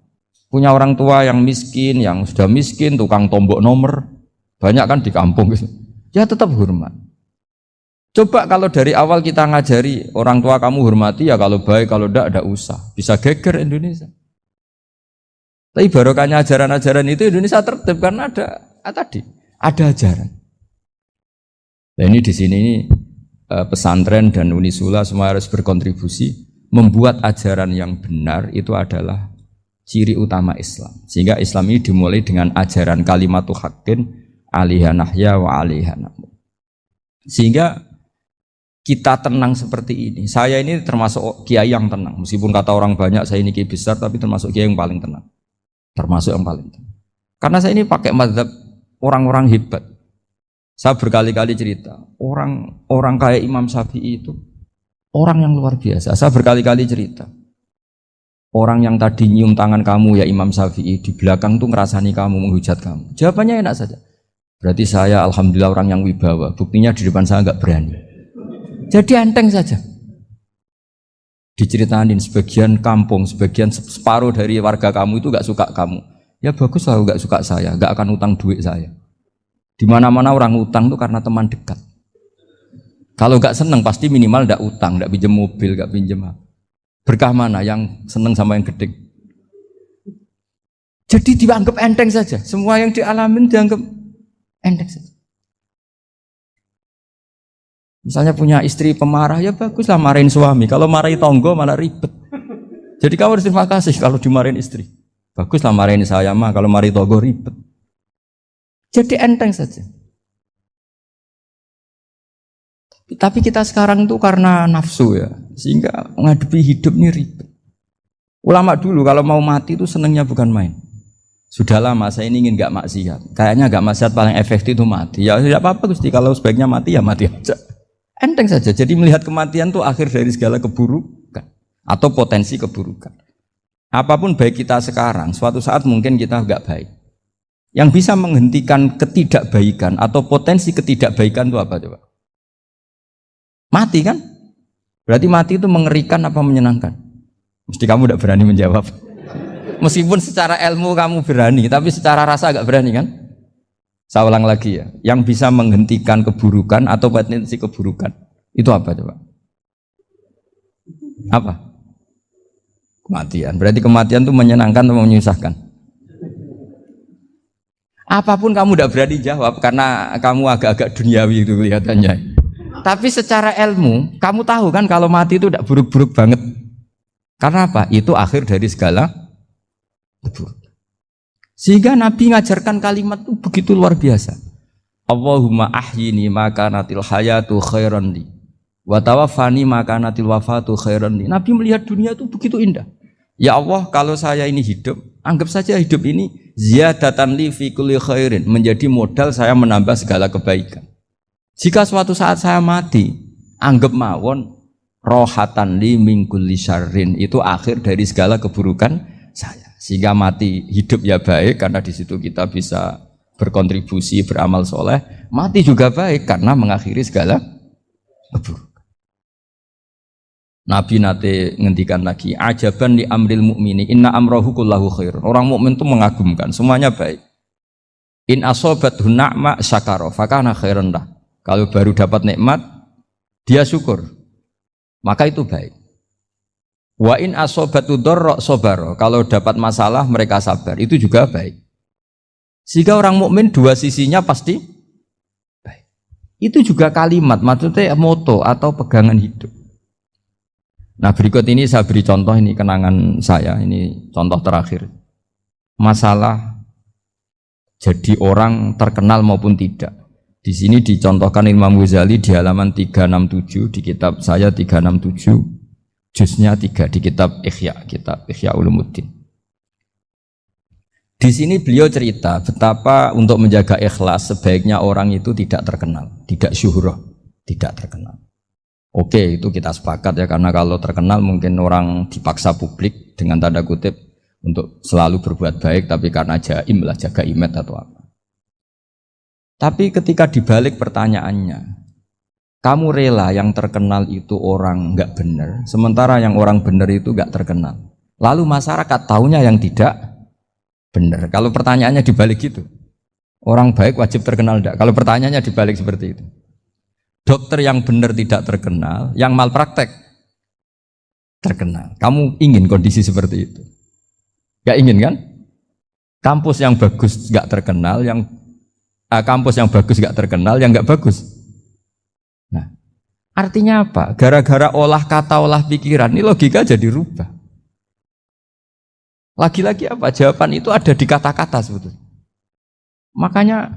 Punya orang tua yang miskin, yang sudah miskin, tukang tombok nomor, banyak kan di kampung gitu. Ya tetap hormat. Coba kalau dari awal kita ngajari orang tua kamu hormati ya, kalau baik, kalau tidak usah. Bisa geger Indonesia. Tapi barokahnya ajaran-ajaran itu Indonesia tertib karena ada ajaran. Nah ini di sini pesantren dan Unisula semua harus berkontribusi membuat ajaran yang benar itu adalah ciri utama Islam. Sehingga Islam ini dimulai dengan ajaran kalimatu haqqin alaiha nahya wa alaiha namut. Sehingga kita tenang seperti ini. Saya ini termasuk kiai yang tenang. Meskipun kata orang banyak saya ini kiai besar, tapi termasuk kiai yang paling tenang. Termasuk yang paling tenang. Karena saya ini pakai mazhab orang-orang hebat. Saya berkali-kali cerita, orang kayak Imam Syafi'i itu orang yang luar biasa. Saya berkali-kali cerita, orang yang tadi nyium tangan kamu ya Imam Syafi'i, di belakang tuh ngerasani kamu, menghujat kamu. Jawabannya enak saja. Berarti saya alhamdulillah orang yang wibawa. Buktinya di depan saya nggak berani. Jadi enteng saja. Diceritain sebagian kampung, sebagian separuh dari warga kamu itu nggak suka kamu. Ya bagus lah nggak suka saya, nggak akan utang duit saya. Di mana-mana orang utang itu karena teman dekat. Kalau nggak seneng pasti minimal nggak utang, nggak pinjam mobil, nggak pinjam apa. Berkah mana yang seneng sama yang gede? Jadi dianggap enteng saja. Semua yang dialamin dianggap enteng saja. Misalnya punya istri pemarah, ya baguslah marahin suami. Kalau marahin tonggo malah ribet. Jadi kamu harus terima kasih kalau dimarahin istri. Baguslah marahin saya mah, kalau marahin tonggo ribet. Jadi enteng saja. Tapi kita sekarang itu karena nafsu ya, sehingga menghadapi hidup ini ribet. Ulama dulu kalau mau mati itu senengnya bukan main. Sudah lama saya ini ingin gak maksiat. Kayaknya gak maksiat paling efektif itu mati. Ya tidak apa-apa Gusti, kalau sebaiknya mati ya mati aja. Enteng saja. Jadi melihat kematian itu akhir dari segala keburukan atau potensi keburukan. Apapun baik kita sekarang, suatu saat mungkin kita gak baik. Yang bisa menghentikan ketidakbaikan atau potensi ketidakbaikan itu apa coba? Mati kan? Berarti mati itu mengerikan apa menyenangkan? Mesti kamu tidak berani menjawab. Meskipun secara ilmu kamu berani, tapi secara rasa agak berani kan? Saya ulang lagi ya, yang bisa menghentikan keburukan atau potensi keburukan itu apa coba? Apa? Kematian. Berarti kematian itu menyenangkan atau menyusahkan? Apapun kamu tidak berani jawab karena kamu agak-agak duniawi itu kelihatannya. Tapi secara ilmu, kamu tahu kan kalau mati itu tidak buruk-buruk banget. Karena apa? Itu akhir dari segala keburukan. Sehingga Nabi ngajarkan kalimat itu begitu luar biasa. Allahumma ahyini maka natil hayatu khairan li wa tawaffani maka natil wafatu khairan li. Nabi melihat dunia itu begitu indah. Ya Allah, kalau saya ini hidup, anggap saja hidup ini ziyadatan li fi kulli khairin, menjadi modal saya menambah segala kebaikan. Jika suatu saat saya mati, anggap mawon rohatan li min kulli syarrin, itu akhir dari segala keburukan saya. Sehingga mati hidup ya baik karena di situ kita bisa berkontribusi beramal soleh. Mati juga baik karena mengakhiri segala keburukan. Nabi nate ngendikan lagi, ajaban li amril mukmini inna amrahu kullahu khair. Orang mukmin itu mengagumkan, semuanya baik. In asobathu na'ma syakara fakana khairan lah. Kalau baru dapat nikmat, dia syukur, maka itu baik. Wa in asobatu dharra sabara. Kalau dapat masalah mereka sabar, itu juga baik. Sehingga orang mukmin dua sisinya pasti baik. Itu juga kalimat, maksudnya moto atau pegangan hidup. Nah, berikut ini saya beri contoh, ini kenangan saya, ini contoh terakhir. Masalah jadi orang terkenal maupun tidak. Di sini dicontohkan Imam Ghazali di halaman 367 di kitab saya 367. Juznya 3 di kitab Ihya Ulumuddin. Di sini beliau cerita betapa untuk menjaga ikhlas sebaiknya orang itu tidak terkenal, tidak syuhrah, tidak terkenal. Oke, itu kita sepakat ya, karena kalau terkenal mungkin orang dipaksa publik dengan tanda kutip untuk selalu berbuat baik, tapi karena jaim lah, jaga image atau apa. Tapi ketika dibalik pertanyaannya, kamu rela yang terkenal itu orang nggak benar, sementara yang orang benar itu nggak terkenal. Lalu masyarakat taunya yang tidak benar. Kalau pertanyaannya dibalik gitu, orang baik wajib terkenal enggak? Kalau pertanyaannya dibalik seperti itu, dokter yang benar tidak terkenal, yang malpraktek terkenal. Kamu ingin kondisi seperti itu? Nggak ingin kan? Kampus yang bagus nggak terkenal, kampus yang bagus nggak terkenal, yang nggak bagus. Nah, artinya apa? Gara-gara olah kata, olah pikiran, ini logika jadi rubah. Lagi-lagi apa? Jawaban itu ada di kata-kata sebetulnya. Makanya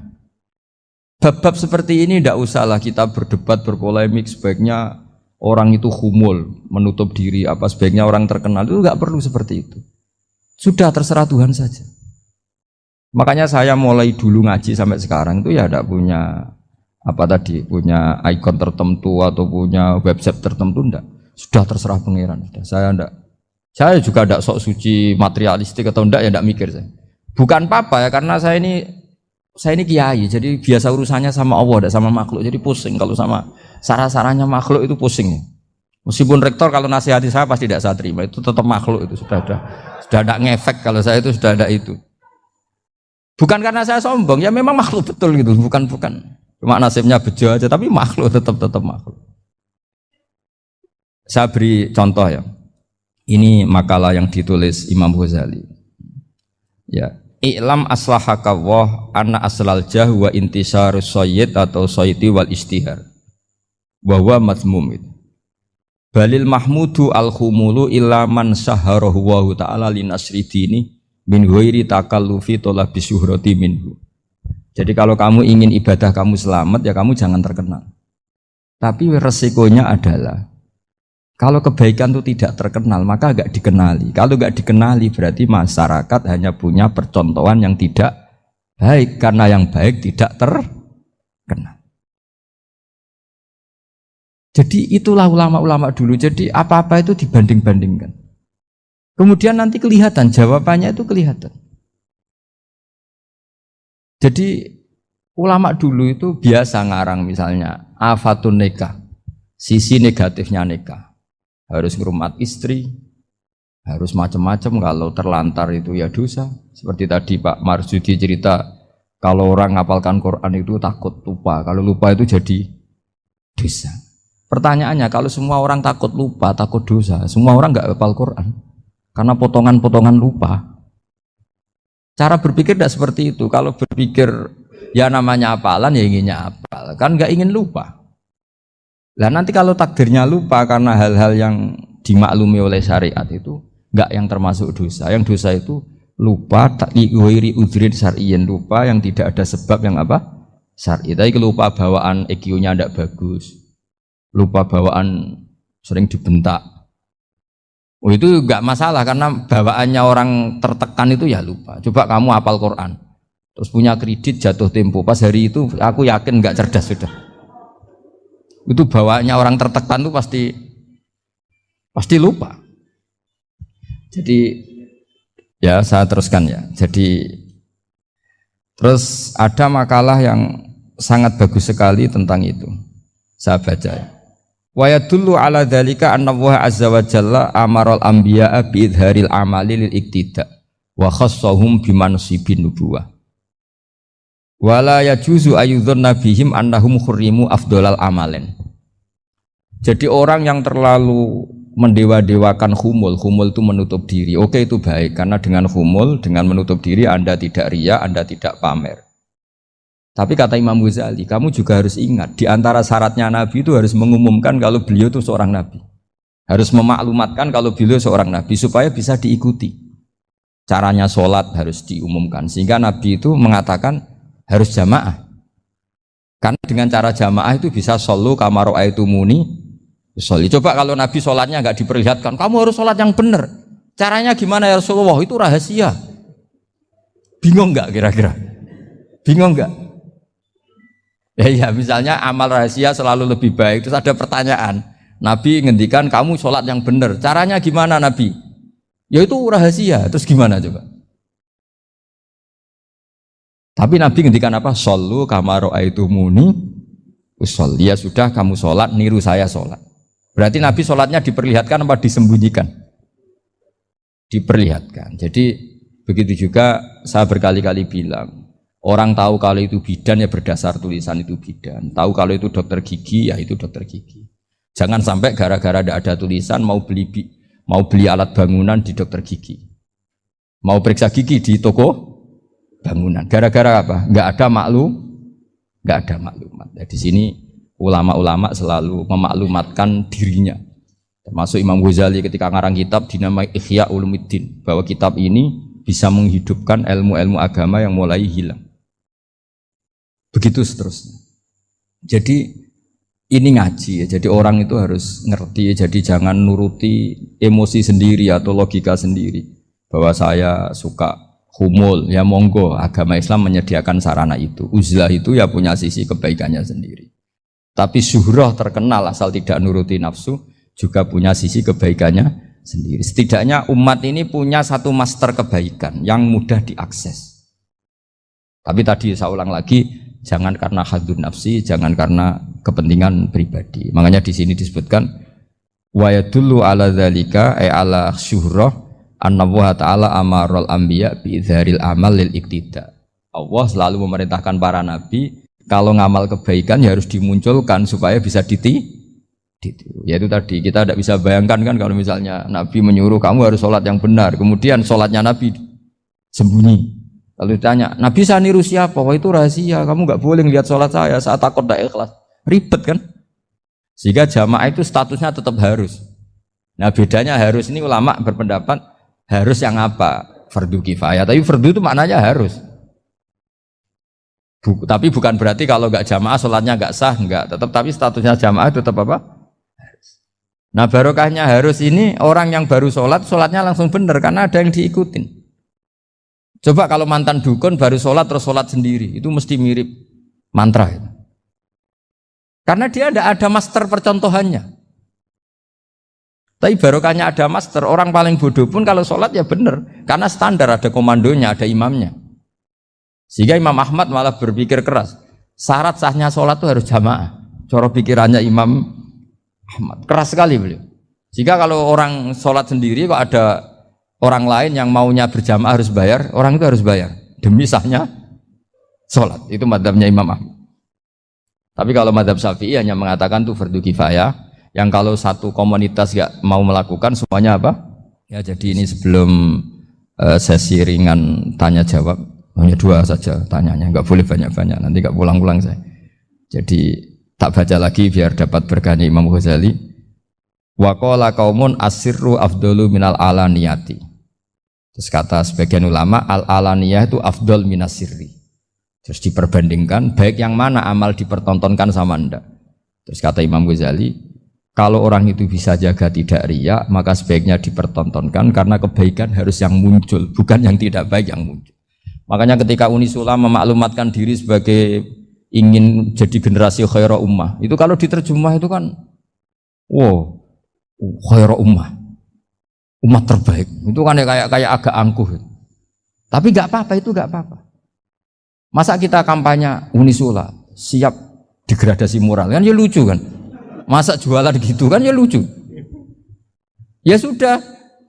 bab-bab seperti ini tidak usahlah kita berdebat, berpolemik. Sebaiknya orang itu humul, menutup diri, apa sebaiknya orang terkenal, itu nggak perlu seperti itu. Sudah terserah Tuhan saja. Makanya saya mulai dulu ngaji sampai sekarang itu ya tidak punya punya ikon tertentu atau punya website tertentu, enggak. Sudah terserah pangeran. Saya juga enggak sok suci materialistik atau enggak, ya enggak mikir saya. Bukan apa-apa ya, karena saya ini kiai, jadi biasa urusannya sama Allah, enggak sama makhluk. Jadi pusing kalau sama sarah-sarahnya makhluk itu pusing. Meskipun rektor kalau nasihati saya pasti tidak saya terima, itu tetap makhluk, itu sudah enggak ngefek kalau saya itu sudah ada itu. Bukan karena saya sombong, ya memang makhluk betul gitu, bukan. Cuma nasibnya bejo aja, tapi makhluk tetap makhluk. Saya beri contoh ya. Ini makalah yang ditulis Imam Ghazali. Ya, i'lam aslahaka Allah anna aslal jah wa intisarus sayyid atau sayyidi wal istihar. Wa huwa mazmum. Balil mahmudu al khumulu illa man saharahu wa ta'ala linasri dini min ghairi takallufi talabi syuhrati minhu. Jadi kalau kamu ingin ibadah kamu selamat, ya kamu jangan terkenal. Tapi resikonya adalah kalau kebaikan itu tidak terkenal, maka agak dikenali. Kalau agak dikenali berarti masyarakat hanya punya percontohan yang tidak baik, karena yang baik tidak terkenal. Jadi itulah ulama-ulama dulu. Jadi apa-apa itu dibanding-bandingkan. Kemudian nanti kelihatan, jawabannya itu kelihatan. Jadi ulama dulu itu biasa ngarang misalnya afatun nikah, sisi negatifnya nikah. harus ngurmat istri, harus macam-macam. Kalau terlantar itu ya dosa. Seperti tadi Pak Marsudi cerita, kalau orang ngapalkan Quran itu takut lupa. Kalau lupa itu jadi dosa. Pertanyaannya, kalau semua orang takut lupa, takut dosa, semua orang nggak hafal Quran karena potongan-potongan lupa. Cara berpikir tidak seperti itu. Kalau berpikir ya namanya hafalan ya inginnya hafal, kan nggak ingin lupa. Lah nanti kalau takdirnya lupa karena hal-hal yang dimaklumi oleh syariat itu nggak yang termasuk dosa. Yang dosa itu lupa takliwiri udrin syar'iyin, lupa yang tidak ada sebab yang apa? Syar'i. Tapi lupa bawaan EQ-nya tidak bagus, lupa bawaan sering dibentak. Oh itu nggak masalah karena bawaannya orang tertekan itu ya lupa. Coba kamu hafal Quran, terus punya kredit jatuh tempo, pas hari itu aku yakin nggak cerdas sudah. Itu bawaannya orang tertekan itu pasti lupa. Jadi ya saya teruskan ya. Jadi terus ada makalah yang sangat bagus sekali tentang itu. Saya baca ya. Wa yadullu ala dzalika anna Allah azza wa jalla amaral anbiya'a bi idharil amali lil iktida wa khassahum bi mansibin nubuwah. Wala yajuzu ayyudhanna bihim annahum khurrimu afdhalal amalen. Jadi orang yang terlalu mendewa-dewakan khumul itu menutup diri. Oke itu baik karena dengan khumul, dengan menutup diri Anda tidak riya, Anda tidak pamer. Tapi kata Imam Ghazali, kamu juga harus ingat di antara syaratnya Nabi itu harus mengumumkan kalau beliau itu seorang Nabi. Harus memaklumatkan kalau beliau seorang Nabi supaya bisa diikuti. Caranya sholat harus diumumkan sehingga Nabi itu mengatakan harus jamaah. Karena dengan cara jamaah itu bisa shollu kama ra'aitumuni sholli. Coba kalau Nabi sholatnya nggak diperlihatkan, kamu harus sholat yang benar. Caranya gimana ya Rasulullah? Itu rahasia. Bingung nggak kira-kira? Bingung nggak? Ya misalnya amal rahasia selalu lebih baik. Terus ada pertanyaan, Nabi ngendikan kamu sholat yang benar. Caranya gimana Nabi? Ya itu rahasia. Terus gimana coba? Tapi Nabi ngendikan apa? Shollu kama ra'aitumuni usolli. Ya sudah kamu sholat, niru saya sholat. Berarti Nabi sholatnya diperlihatkan apa disembunyikan? Diperlihatkan. Jadi begitu juga saya berkali-kali bilang, orang tahu kalau itu bidan ya berdasar tulisan itu bidan. Tahu kalau itu dokter gigi ya itu dokter gigi. Jangan sampai gara-gara tidak ada tulisan mau beli alat bangunan di dokter gigi, mau periksa gigi di toko bangunan. Gara-gara apa? Nggak ada maklumat. Nah, di sini ulama-ulama selalu memaklumatkan dirinya. Termasuk Imam Ghazali ketika ngarang kitab dinamai Ihya Ulumuddin, bahwa kitab ini bisa menghidupkan ilmu-ilmu agama yang mulai hilang. Begitu seterusnya. Jadi ini ngaji ya. Jadi orang itu harus ngerti ya. Jadi jangan nuruti emosi sendiri atau logika sendiri. Bahwa saya suka humul, ya monggo. Agama Islam menyediakan sarana itu. Uzlah itu ya punya sisi kebaikannya sendiri. Tapi syuhrah terkenal asal tidak nuruti nafsu juga punya sisi kebaikannya sendiri. Setidaknya umat ini punya satu master kebaikan yang mudah diakses. Tapi tadi saya ulang lagi, jangan karena hadun nafsi, jangan karena kepentingan pribadi. Makanya di sini disebutkan wa yadullu ala dzalika ay ala syuhrah anna Allah taala amarul anbiya bi idzharil amal lil iktida. Allah selalu memerintahkan para nabi kalau ngamal kebaikan ya harus dimunculkan supaya bisa ditiru. Yaitu tadi kita tidak bisa bayangkan kan kalau misalnya Nabi menyuruh kamu harus sholat yang benar, kemudian sholatnya Nabi sembunyi. Kalau ditanya, Nabi saya niru siapa? Wah itu rahasia, kamu nggak boleh lihat sholat saya, saat takut tidak ikhlas. Ribet kan? Sehingga jamaah itu statusnya tetap harus. Nah bedanya harus ini ulama berpendapat harus yang apa? Fardu kifayah, tapi fardu itu maknanya harus. Tapi bukan berarti kalau nggak jamaah sholatnya nggak sah, nggak. Tapi statusnya jamaah tetap apa? Nah barokahnya harus ini orang yang baru sholat, sholatnya langsung benar karena ada yang diikutin. Coba kalau mantan dukun baru sholat terus sholat sendiri, itu mesti mirip mantra. Karena dia tidak ada master percontohannya. Tapi barokahnya ada master, orang paling bodoh pun kalau sholat ya benar. Karena standar ada komandonya, ada imamnya. Sehingga Imam Ahmad malah berpikir keras. Syarat sahnya sholat itu harus jamaah. Cara pikirannya Imam Ahmad keras sekali beliau. Jika kalau orang sholat sendiri kok ada orang lain yang maunya berjamaah harus bayar, orang itu harus bayar demi sahnya sholat. Itu madzhabnya Imam Ahmad. Tapi kalau madzhab Syafi'i hanya mengatakan itu fardu kifayah, yang kalau satu komunitas gak mau melakukan semuanya apa? Ya jadi ini sebelum sesi ringan tanya jawab, hanya 2 saja tanyanya, nggak boleh banyak-banyak, nanti nggak pulang-pulang saya. Jadi tak baca lagi biar dapat berkahnya Imam Ghazali. Wa qala qaumun asirru afdalu minal alaniyati. Terus kata sebagian ulama al alaniyah itu afdal minas sirri. Terus diperbandingkan baik yang mana amal dipertontonkan sama anda. Terus kata Imam Ghazali, kalau orang itu bisa jaga tidak riya, maka sebaiknya dipertontonkan karena kebaikan harus yang muncul, bukan yang tidak baik yang muncul. Makanya ketika Unisula memaklumatkan diri sebagai ingin jadi generasi khaira ummah, itu kalau diterjemah itu kan wow, khaira ummah, umat terbaik. Itu kan kayak agak angkuh. Tapi nggak apa-apa, itu nggak apa-apa. Masa kita kampanye Unisula siap degradasi moral, kan ya lucu kan. Masa jualan gitu kan ya lucu. Ya sudah,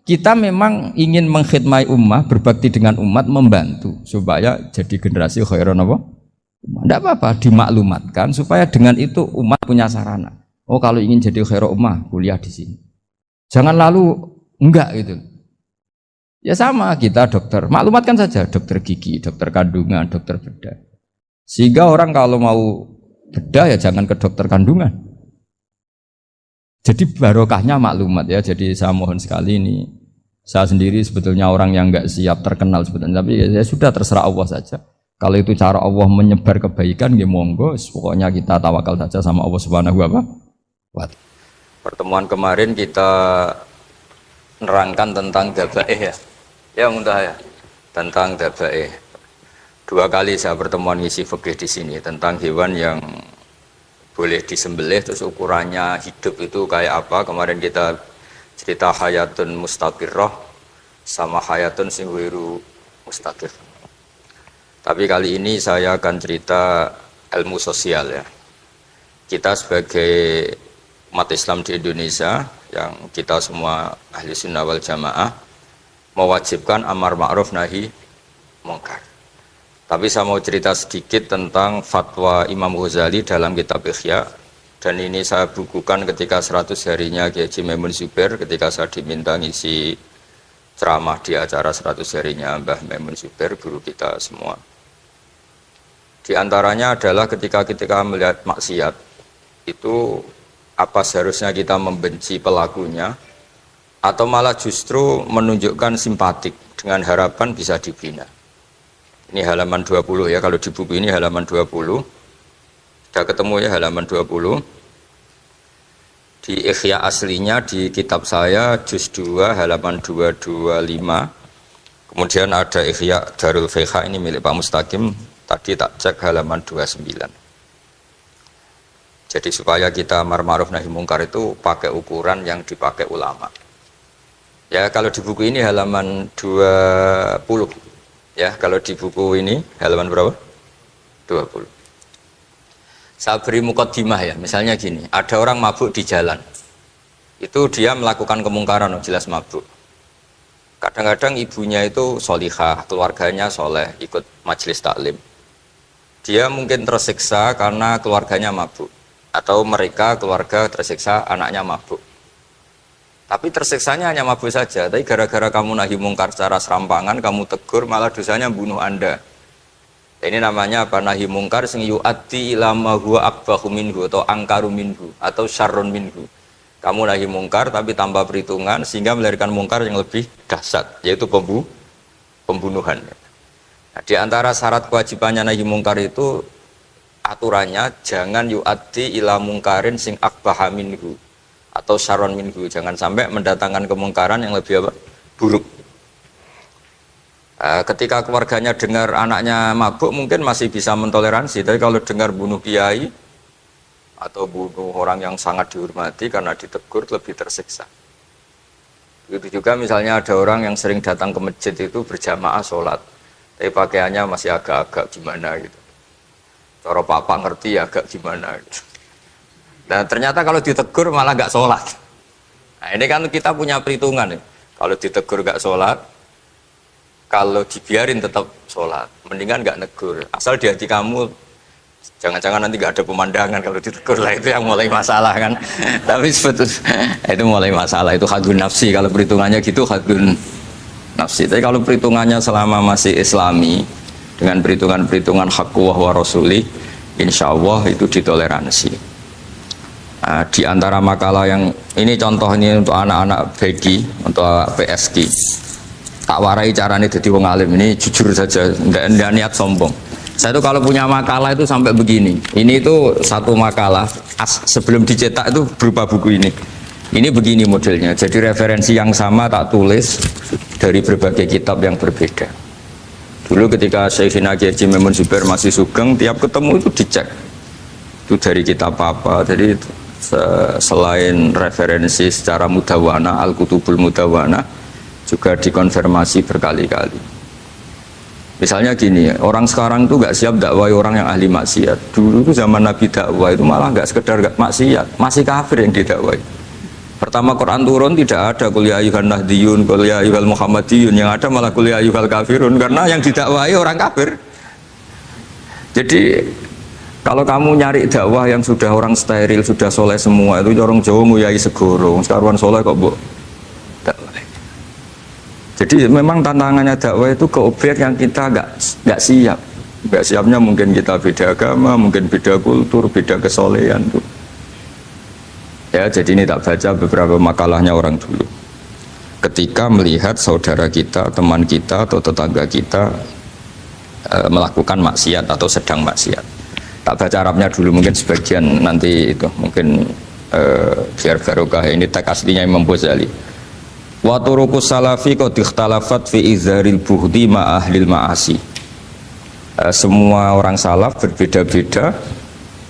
kita memang ingin mengkhidmati ummah, berbakti dengan umat, membantu supaya jadi generasi khairan apa? Tidak apa-apa, dimaklumatkan supaya dengan itu umat punya sarana. Oh kalau ingin jadi khairan ummah, kuliah di sini. Jangan lalu enggak gitu. Ya sama kita dokter, maklumatkan saja dokter gigi, dokter kandungan, dokter bedah. Sehingga orang kalau mau bedah ya jangan ke dokter kandungan. Jadi barokahnya maklumat ya. Jadi saya mohon sekali ini, saya sendiri sebetulnya orang yang enggak siap terkenal sebetulnya, tapi ya sudah terserah Allah saja. Kalau itu cara Allah menyebar kebaikan, ya monggo. Pokoknya kita tawakal saja sama Allah Subhanahu wa Ta'ala. Pertemuan kemarin kita nerangkan tentang dabaih ya. Ya muntah ya, tentang dabaih. 2 kali saya pertemuan ngisi fikih di sini tentang hewan yang boleh disembelih terus ukurannya hidup itu kayak apa. Kemarin kita cerita hayatun mustaqirrah sama hayatun sing wiru mustaqir. Tapi kali ini saya akan cerita ilmu sosial ya. Kita sebagai umat Islam di Indonesia yang kita semua ahli sunnah wal jamaah mewajibkan amar ma'ruf nahi mungkar. Tapi saya mau cerita sedikit tentang fatwa Imam Ghazali dalam kitab Ihya, dan ini saya bukukan ketika 100 harinya Kiai Haji Maimun Zubair ketika saya diminta ngisi ceramah di acara 100 harinya Mbah Maimun Zubair, guru kita semua. Di antaranya adalah ketika melihat maksiat itu apa seharusnya kita membenci pelakunya atau malah justru menunjukkan simpatik dengan harapan bisa dibina. Ini halaman 20 ya, kalau di buku ini halaman 20. Sudah ketemu ya halaman 20. Di Ihya aslinya di kitab saya juz 2 halaman 225. Kemudian ada Ihya Darul Fiqh ini milik Pak Mustaqim, tadi tak cek halaman 29. Jadi supaya kita amar ma'ruf nahi mungkar itu pakai ukuran yang dipakai ulama. Ya kalau di buku ini halaman 20 ya, kalau di buku ini halaman berapa? 20. Saya beri mukaddimah ya, misalnya gini, ada orang mabuk di jalan, itu dia melakukan kemungkaran, jelas mabuk. Kadang-kadang ibunya itu solihah, keluarganya soleh, ikut majelis taklim. Dia mungkin tersiksa karena keluarganya mabuk, atau mereka keluarga tersiksa anaknya mabuk. Tapi tersiksanya hanya mabuk saja, tapi gara-gara kamu nahi mungkar secara serampangan, kamu tegur, malah dosanya bunuh Anda. Ini namanya apa? Nahi mungkar sing yu'addi ila ma huwa akbahu minhu atau angkaru minhu atau syarrun minhu. Kamu nahi mungkar tapi tanpa perhitungan sehingga melahirkan mungkar yang lebih dahsyat, yaitu pembunuhan. Nah, di antara syarat kewajibannya nahi mungkar itu aturannya jangan yu'addi ila mungkarin sing akbaha minhu atau syarron minhu, jangan sampai mendatangkan kemungkaran yang lebih apa? Buruk. Ketika keluarganya dengar anaknya mabuk mungkin masih bisa mentoleransi, tapi kalau dengar bunuh kiai atau bunuh orang yang sangat dihormati karena ditegur lebih tersiksa. Begitu juga misalnya ada orang yang sering datang ke masjid itu berjamaah sholat, tapi pakaiannya masih agak-agak gimana gitu. Cara papa ngerti agak gimana gitu. Dan ternyata kalau ditegur malah nggak sholat. Nah ini kan kita punya perhitungan nih. Kalau ditegur gak sholat, kalau dibiarin tetap sholat, mendingan gak negur. Asal di hati kamu, jangan-jangan nanti gak ada pemandangan kalau ditegur lah, itu yang mulai masalah kan. Tapi sebetulnya itu mulai masalah, itu hadun nafsi. Kalau perhitungannya gitu hadun nafsi. Tapi kalau perhitungannya selama masih islami, dengan perhitungan-perhitungan haqquh wa rasuli, insya Allah itu ditoleransi. Nah, di antara makalah yang ini contoh ini untuk anak-anak begi, untuk PSG, tak warai caranya jadi wong alim ini jujur saja, enggak niat sombong. Saya tuh kalau punya makalah itu sampai begini. Ini itu satu makalah sebelum dicetak itu berupa buku ini. Ini begini modelnya. Jadi referensi yang sama tak tulis dari berbagai kitab yang berbeda. Dulu ketika Syekhina Kiai Haji Maimun Zubair masih sugeng, tiap ketemu itu dicek. Itu dari kitab apa. Jadi itu, selain referensi secara mudawana, Al-Kutubul Mudawana, juga dikonfirmasi berkali-kali. Misalnya gini, orang sekarang tuh gak siap dakwai orang yang ahli maksiat. Dulu tuh zaman Nabi dakwah itu malah gak sekedar gak maksiat, masih kafir yang didakwai. Pertama Quran turun tidak ada qul ya ayyuhan nahdiyun, qul ya ayyuhal muhammadiyun, yang ada malah qul ya ayyuhal kafirun, karena yang didakwai orang kafir. Jadi kalau kamu nyari dakwah yang sudah orang steril, sudah soleh semua, itu orang Jawa nguyai segoro, sekaruan soleh kok bu dakwah. Jadi memang tantangannya dakwah itu ke objek yang kita nggak siap. Nggak siapnya mungkin kita beda agama, mungkin beda kultur, beda kesolehan tuh. Ya, jadi ini tak baca beberapa makalahnya orang dulu. Ketika melihat saudara kita, teman kita atau tetangga kita melakukan maksiat atau sedang maksiat. Tak baca Arabnya dulu, mungkin sebagian nanti itu mungkin biar barokah. Ini teks aslinya Imam Ghazali. Wa turuqus salafi qad ikhtalafat fi izharil buhdi ma ahlil ma'asi. Semua orang salaf berbeda-beda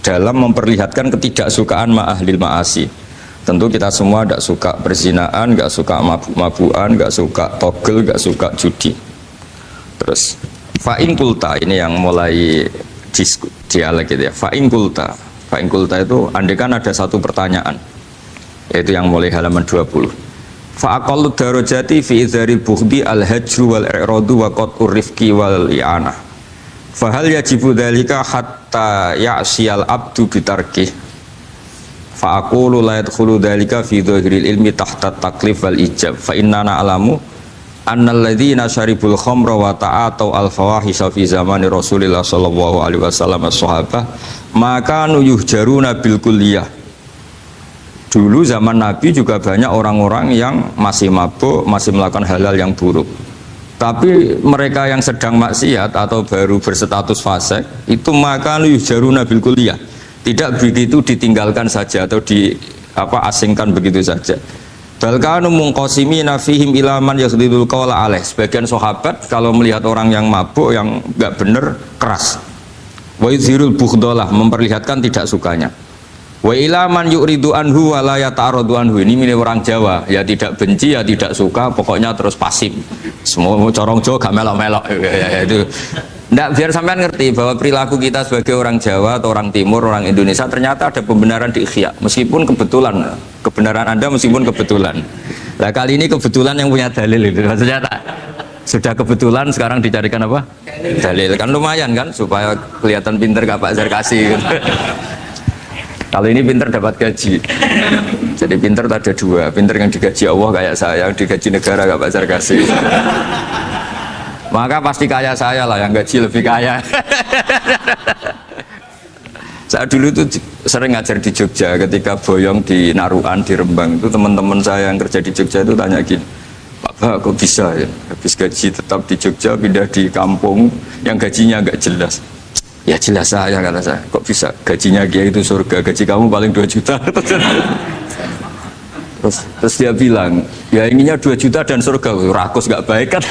dalam memperlihatkan ketidaksukaan ma ahlil ma'asi. Tentu kita semua tidak suka perzinaan, tidak suka mabuk-mabukan, tidak suka togel, tidak suka judi. Terus fa'in kulta, ini yang mulai dialek gitu ya. Fa'in kulta itu andekan ada satu pertanyaan, yaitu yang mulai halaman 20. Fa'aqallu darajati fi izharil bughdi al-hajru wal i'radu wa qat'ur rifqi wal i'anah. Fahal yajibu dzalika hatta ya'siyal abdu bitarkih. Fa'aqulu la yadkhulu dzalika fi dhahiril ilmi tahta taklif wal ijab. Fa inna na'lamu annal ladzina syaribul khamra wa ta'atau al-fawahisha fi zamani Rasulillah sallallahu alaihi wasallam as-sahabah maka yuhjaruna bil kulliyah. Dulu zaman Nabi juga banyak orang-orang yang masih mabuk, masih melakukan hal-hal yang buruk. Tapi mereka yang sedang maksiat atau baru berstatus fasik itu maka yuhjaruna bil kulliyah. Tidak begitu ditinggalkan saja atau asingkan begitu saja. Balkanu munqasimina fihim ila man yakhdhidul qawla alaih. Sebagian sahabat kalau melihat orang yang mabuk yang enggak benar keras. Wa yuzhirul bughdalah, memperlihatkan tidak sukanya. Wa ilaman yu'ridu anhu wa la yata'aradu anhu. Ini milik orang Jawa, ya tidak benci ya tidak suka, pokoknya terus pasif. Semua corong Jawa gak melok-melok ya, itu. Nggak, biar sampean ngerti bahwa perilaku kita sebagai orang Jawa atau orang Timur, orang Indonesia ternyata ada pembenaran di ikhya, meskipun kebetulan kebenaran Anda meskipun kebetulan. Nah kali ini kebetulan yang punya dalil itu maksudnya tak? Sudah kebetulan sekarang dicarikan apa? Dalil kan lumayan kan supaya kelihatan pinter gak Pak Zarkasi gitu. Kalau ini pinter dapat gaji. Jadi pinter ada dua, pinter yang digaji Allah kayak saya, yang digaji negara gak Pak Zarkasi. Maka pasti kaya saya lah, yang gaji lebih kaya. Saya dulu itu sering ngajar di Jogja, ketika boyong di Naruan, di Rembang itu teman-teman saya yang kerja di Jogja itu tanya gini, Pak kok bisa ya, habis gaji tetap di Jogja, pindah di kampung yang gajinya agak jelas. Ya jelas saya, kata saya, kok bisa gajinya Kiai itu surga, gaji kamu paling 2 juta. Terus dia bilang, ya inginnya 2 juta dan surga, rakus gak baik kan.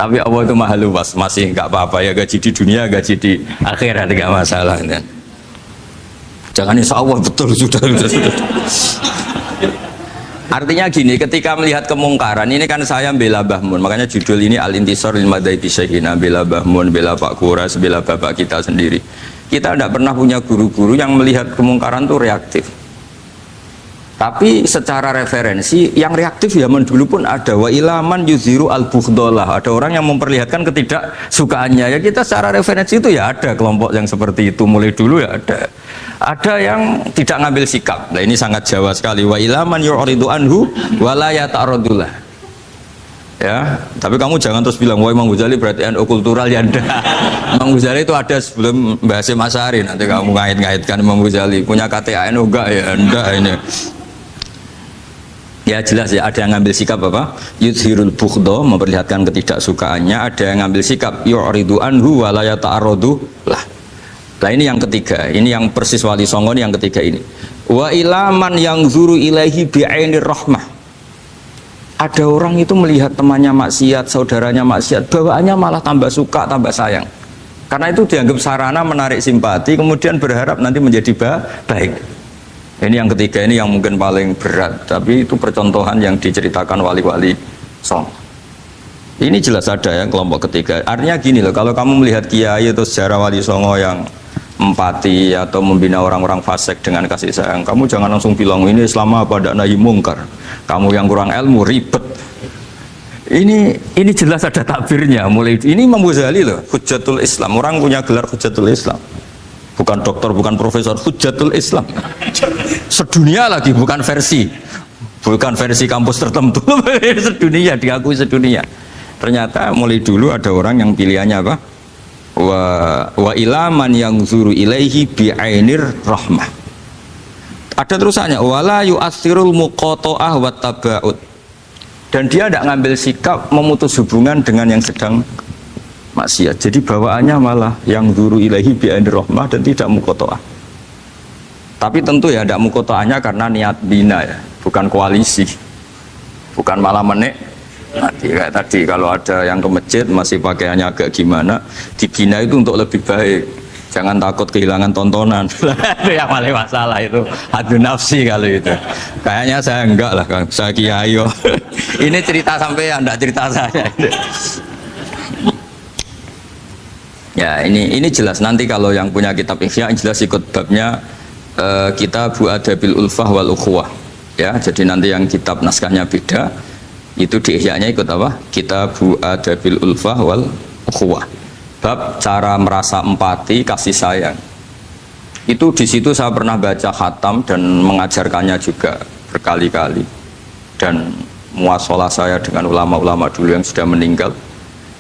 Tapi Allah itu maha luas, masih nggak apa-apa ya, gaji di dunia, gaji di akhirat nggak masalah kan? Jangan insya Allah betul sudah. Artinya gini, ketika melihat kemungkaran ini kan saya bela Mbah Mun, makanya judul ini Al-Intisar lil Madaibi Syekhina, bela Mbah Mun, bela Pak Kuras, bela bapak kita sendiri. Kita tidak pernah punya guru-guru yang melihat kemungkaran itu reaktif. Tapi secara referensi yang reaktif zaman dulu pun ada, wa ilaman yuziru al-bughdalah, ada orang yang memperlihatkan ketidaksukaannya. Ya kita secara referensi itu ya ada kelompok yang seperti itu mulai dulu ya ada. Ada yang tidak ngambil sikap. Nah ini sangat Jawa sekali, wa ilaman yu'ridu anhu wa la yata'radullah. Ya, tapi kamu jangan terus bilang, wah Imam Ghazali berarti NU kultural ya enggak. Imam Ghazali itu ada sebelum bahas Mas Ari, nanti kamu ngait-ngaitkan Imam Ghazali punya KTA NU enggak ya enggak ini. Ya jelas ya, ada yang ngambil sikap apa? Yudhirul bughdo, memperlihatkan ketidaksukaannya, ada yang ngambil sikap yu'ridu anhu wa la yata'arradu lah. Nah ini yang ketiga, ini yang persis Wali Songo ini yang ketiga ini. Wa ilaman yang zuru ilaihi bi'ainir rahmah. Ada orang itu melihat temannya maksiat, saudaranya maksiat, bawaannya malah tambah suka, tambah sayang. Karena itu dianggap sarana menarik simpati, kemudian berharap nanti menjadi baik. Ini yang ketiga, ini yang mungkin paling berat, tapi itu percontohan yang diceritakan wali-wali Songo. Ini jelas ada ya kelompok ketiga. Artinya gini loh, kalau kamu melihat kiai atau sejarah Wali Songo yang empati atau membina orang-orang fasik dengan kasih sayang, kamu jangan langsung bilang ini Islam apa tidak nahi mungkar. Kamu yang kurang ilmu ribet. Ini jelas ada takbirnya. Mulai ini Imam Ghazali loh, Hujjatul Islam. Orang punya gelar Hujjatul Islam. Bukan dokter, bukan profesor, Hujjatul Islam. Sedunia lagi, bukan versi kampus tertentu. Sedunia, diakui sedunia. Ternyata mulai dulu ada orang yang pilihannya apa? Wa ilaman yang zuru ilaihi bi'ainir rahmah. Ada terusannya, wala yu'athirul muqata'ah wa taba'ud. Dan dia tidak ngambil sikap memutus hubungan dengan yang sedang maksiat. Jadi bawaannya malah yang zuru ilaihi bi'ainir rahmah dan tidak muqata'ah. Tapi tentu ya tidak muqata'ahnya karena niat bina ya, bukan koalisi. Bukan malah nanti kayak tadi kalau ada yang ke masjid masih pakaiannya agak gimana, dibina itu untuk lebih baik, jangan takut kehilangan tontonan. Itu yang paling masalah, itu hadu nafsi kalau itu. Kayaknya saya enggak lah, saya kiai. Ini cerita sampai anda cerita saya. Ya ini jelas nanti kalau yang punya kitab Ihya jelas ikut babnya Kitabu Adabil Ulfah wal Ukhuwah ya. Jadi nanti yang kitab naskahnya beda itu di Ihya-nya ikut apa? Kitabu Adabil Ulfah wal Ukhuwah, bab cara merasa empati, kasih sayang. Itu di situ saya pernah baca khatam dan mengajarkannya juga berkali-kali. Dan muasalah saya dengan ulama-ulama dulu yang sudah meninggal.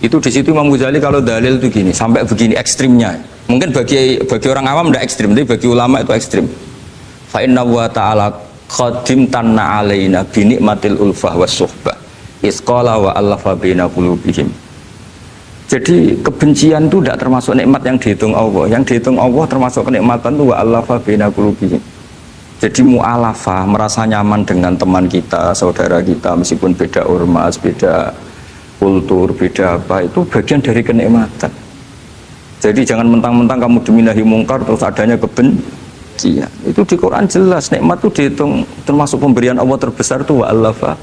Itu di situ Imam Ghazali kalau dalil itu gini, sampai begini ekstrimnya. Mungkin bagi orang awam tidak ekstrim, tapi bagi ulama itu ekstrim. Fa inna wa ta'ala qadim tanna alaina bi nikmatil ulfah was suhbah isqala wa allafa baina qulubihim. Jadi kebencian itu tidak termasuk nikmat yang dihitung Allah. Yang dihitung Allah termasuk kenikmatan itu wa allafa baina qulubihim. Jadi mu'alafah, merasa nyaman dengan teman kita, saudara kita, meskipun beda ormas, beda kultur, beda apa, itu bagian dari kenikmatan. Jadi jangan mentang-mentang kamu demi nahi mungkar terus adanya kebencian. Itu di Quran jelas, nikmat itu dihitung termasuk pemberian Allah terbesar itu wa allafa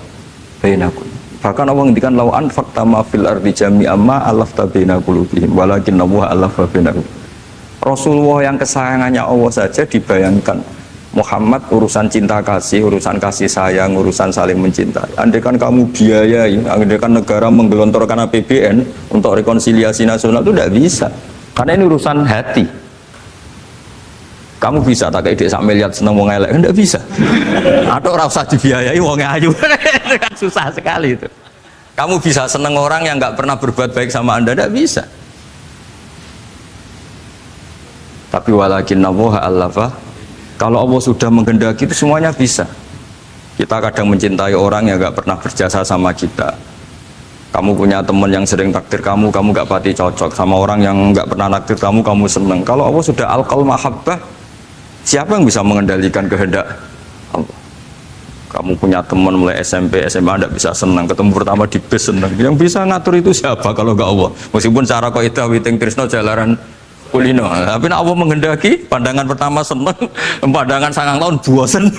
bainakum. Bahkan Allah ngendikan law anfaqta ma fil ardi jami'an ma alafta baina qulubihim walakinna Allah alafa bainakum. Rasulullah yang kesayangannya Allah saja dibayangkan Muhammad urusan cinta kasih, urusan kasih sayang, urusan saling mencintai. Andai kan kamu biayai, andai kan negara menggelontorkan APBN untuk rekonsiliasi nasional itu tidak bisa. Karena ini urusan hati. Kamu bisa tak kayak ide sak miliar seneng wong elek, enggak bisa. Atau ora usah dibiayai wong ayu. Kan susah sekali itu. Kamu bisa seneng orang yang nggak pernah berbuat baik sama Anda, enggak bisa. Tapi walakin Allah allafa, kalau Allah sudah menghendaki itu semuanya bisa. Kita kadang mencintai orang yang nggak pernah berjasa sama kita. Kamu punya teman yang sering takdir kamu nggak pati cocok sama orang yang nggak pernah takdir kamu seneng. Kalau Allah sudah alqal mahabbah, siapa yang bisa mengendalikan kehendak Allah? Kamu punya teman mulai SMP, SMA tidak bisa senang, ketemu pertama di bis senang. Yang bisa ngatur itu siapa kalau nggak Allah? Meskipun cara kau itu witing Trisno jalaran kulino, tapi Allah menghendaki pandangan pertama senang, pandangan 9 tahun bosen.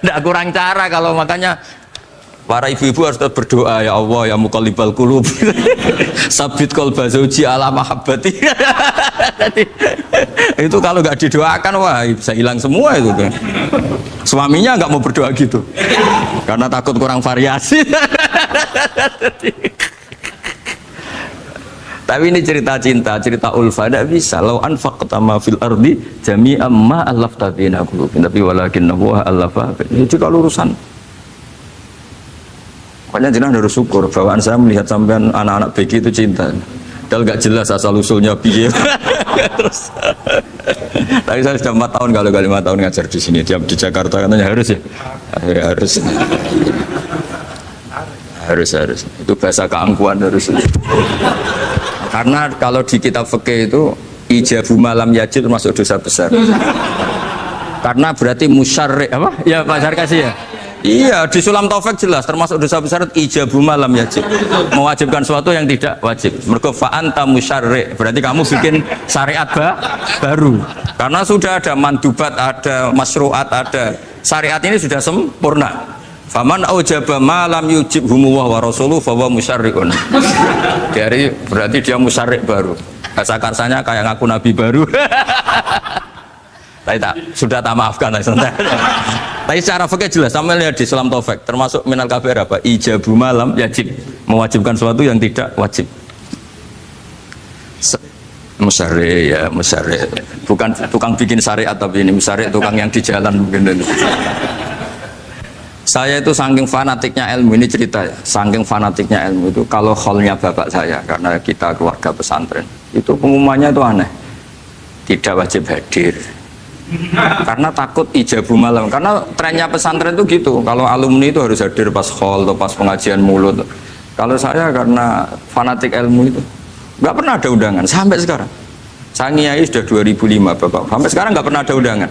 Tidak kurang cara kalau makanya Para ibu-ibu harus tetap berdoa, ya Allah ya muqallibal qulub. Sabit qalba zauji ala mahabbati. Itu kalau nggak didoakan wah bisa hilang semua itu kan. Suaminya nggak mau berdoa gitu. Karena takut kurang variasi. Tapi ini cerita cinta, cerita ulfa tidak bisa. Lau anfaqta ma fil ardi jami'an ma allafta baina qulubin. Tapi walakin Allah allafa. Itu kalau urusan. Makanya jenengan harus syukur bawaan saya melihat sampean anak-anak BG itu cinta. Padahal nggak jelas asal usulnya piye. Terus. Tapi saya sudah 4 tahun kalau 5 tahun ngajar di sini. Di Jakarta katanya harus ya. Harus. Harus. Itu bahasa keangkuhan harus. Karena kalau di kitab fikih itu ijabu malam yajid termasuk dosa besar. Karena berarti musyarri apa? Ya Pak Sarkasi ya. Iya, di Sulam Taufik jelas termasuk dosa besar ijabu malam yajib. Mewajibkan sesuatu yang tidak wajib. Mergo fa anta musyarri, berarti kamu bikin syariat baru. Karena sudah ada mandubat, ada masyru'at, ada syariat ini sudah sempurna. Faman aujaba ma lam yujibhumu wa rasuluhu fa huwa musyarri'un. Dari berarti dia musyarri' baru. Bahasa karsanya kayak ngaku nabi baru. Sudah tak maafkan tapi secara fikih jelas sama lihat di Sulam Taufik termasuk minal kabair apa ijabu malam yajib, mewajibkan sesuatu yang tidak wajib. Musyarri ya musyarri, bukan tukang bikin syariat tapi ini musyarri tukang yang di jalan mungkin. Saya itu saking fanatiknya ilmu, ini cerita ya, saking fanatiknya ilmu itu kalau hallnya bapak saya karena kita keluarga pesantren itu pengumumannya itu aneh, tidak wajib hadir. Karena takut ijabu malam, karena trennya pesantren itu gitu, kalau alumni itu harus hadir pas hall atau pas pengajian mulut. Kalau saya karena fanatik ilmu itu nggak pernah ada undangan sampai sekarang. Saya ngiyai sudah 2005 bapak, sampai sekarang nggak pernah ada undangan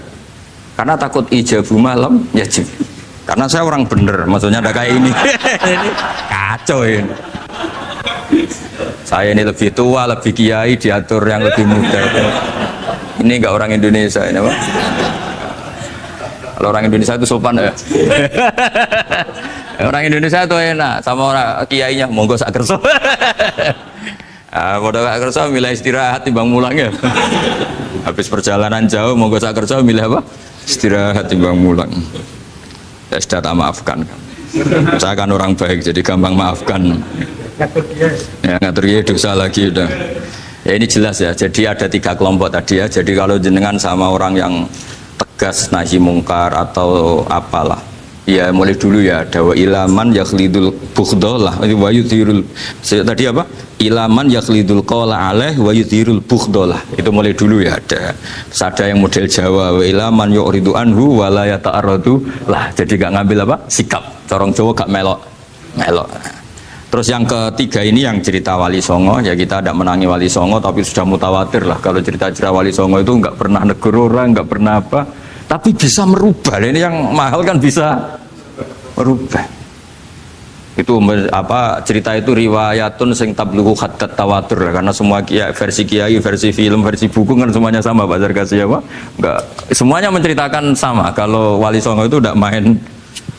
karena takut ijabu malam yajib. Karena saya orang bener, maksudnya ada kayak ini. Ini kacau ini. Saya ini lebih tua, lebih kiai, diatur yang lebih muda. Ini enggak orang Indonesia ini, Pak. Kalau orang Indonesia itu sopan ya. Orang Indonesia itu enak, sama orang kiainya monggo sak kerso. Pada sak kerso milih istirahat timbang mulang ya. Habis perjalanan jauh monggo sak kerso milih apa? Istirahat timbang mulang. Ya sudah tak maafkan. Saya kan orang baik jadi gampang maafkan. Ya ngatur dia dosa lagi udah. Ya ini jelas ya, jadi ada 3 kelompok tadi ya. Jadi kalau jenengan sama orang yang tegas nahi mungkar atau apalah, ya mulai dulu ya ada wa ilaman yakhlidul bughdhalah wa yudhirul tadi apa? Ilaman yakhlidul qala alaih wa yudhirul bughdhalah. Itu mulai dulu ya ada. Terus ada yang model Jawa wa ilaman yu'ridu anhu wa la yata'arradu lah. Jadi gak ngambil apa? Sikap. Corong Jawa gak melok. Terus yang ketiga ini yang cerita Wali Songo, ya kita tidak menangi Wali Songo tapi sudah mutawatir lah kalau cerita-cerita Wali Songo itu nggak pernah negur orang, nggak pernah apa, tapi bisa merubah. Ini yang mahal kan bisa merubah. Itu apa cerita itu riwayatun sing tablughu hadat tawatur lah, karena semua versi kiai, versi film, versi buku kan semuanya sama Pak Zarkasi apa? Enggak, semuanya menceritakan sama. Kalau Wali Songo itu tidak main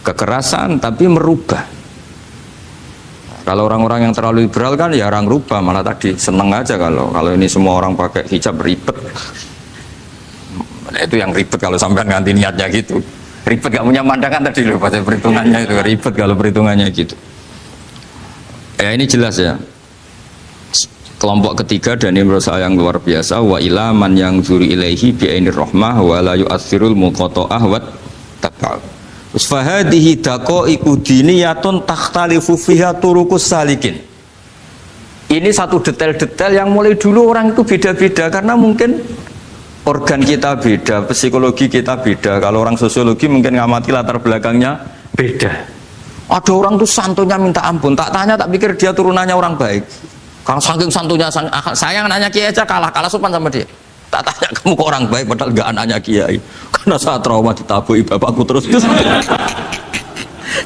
kekerasan tapi merubah. Kalau orang-orang yang terlalu liberal kan ya orang rubah, malah tadi seneng aja kalau ini semua orang pakai hijab ribet. Nah, itu yang ribet kalau sampai ganti niatnya gitu. Ribet gak punya pandangan tadi loh pada perhitungannya itu ribet kalau perhitungannya gitu. Ya ini jelas ya. Kelompok ketiga dan ini menurut saya yang luar biasa wa ilaman yang zuri ilaihi bi ainir rahmah wa la yu'athirul muqata'ah wa tab'al. Fahadihi daqaiqu diniyatun takhtalifu fiha turuqus salikin. Ini satu detail-detail yang mulai dulu orang itu beda-beda karena mungkin organ kita beda, psikologi kita beda. Kalau orang sosiologi mungkin ngamati latar belakangnya beda. Ada orang tuh santunya minta ampun, tak tanya tak pikir dia turunannya orang baik. Kalau saking santunya sayang nanya kiai aja kalah sopan sama dia. Tak tanya kamu kok orang baik padahal gak anaknya kiai. Karena saya trauma ditabui bapakku terus.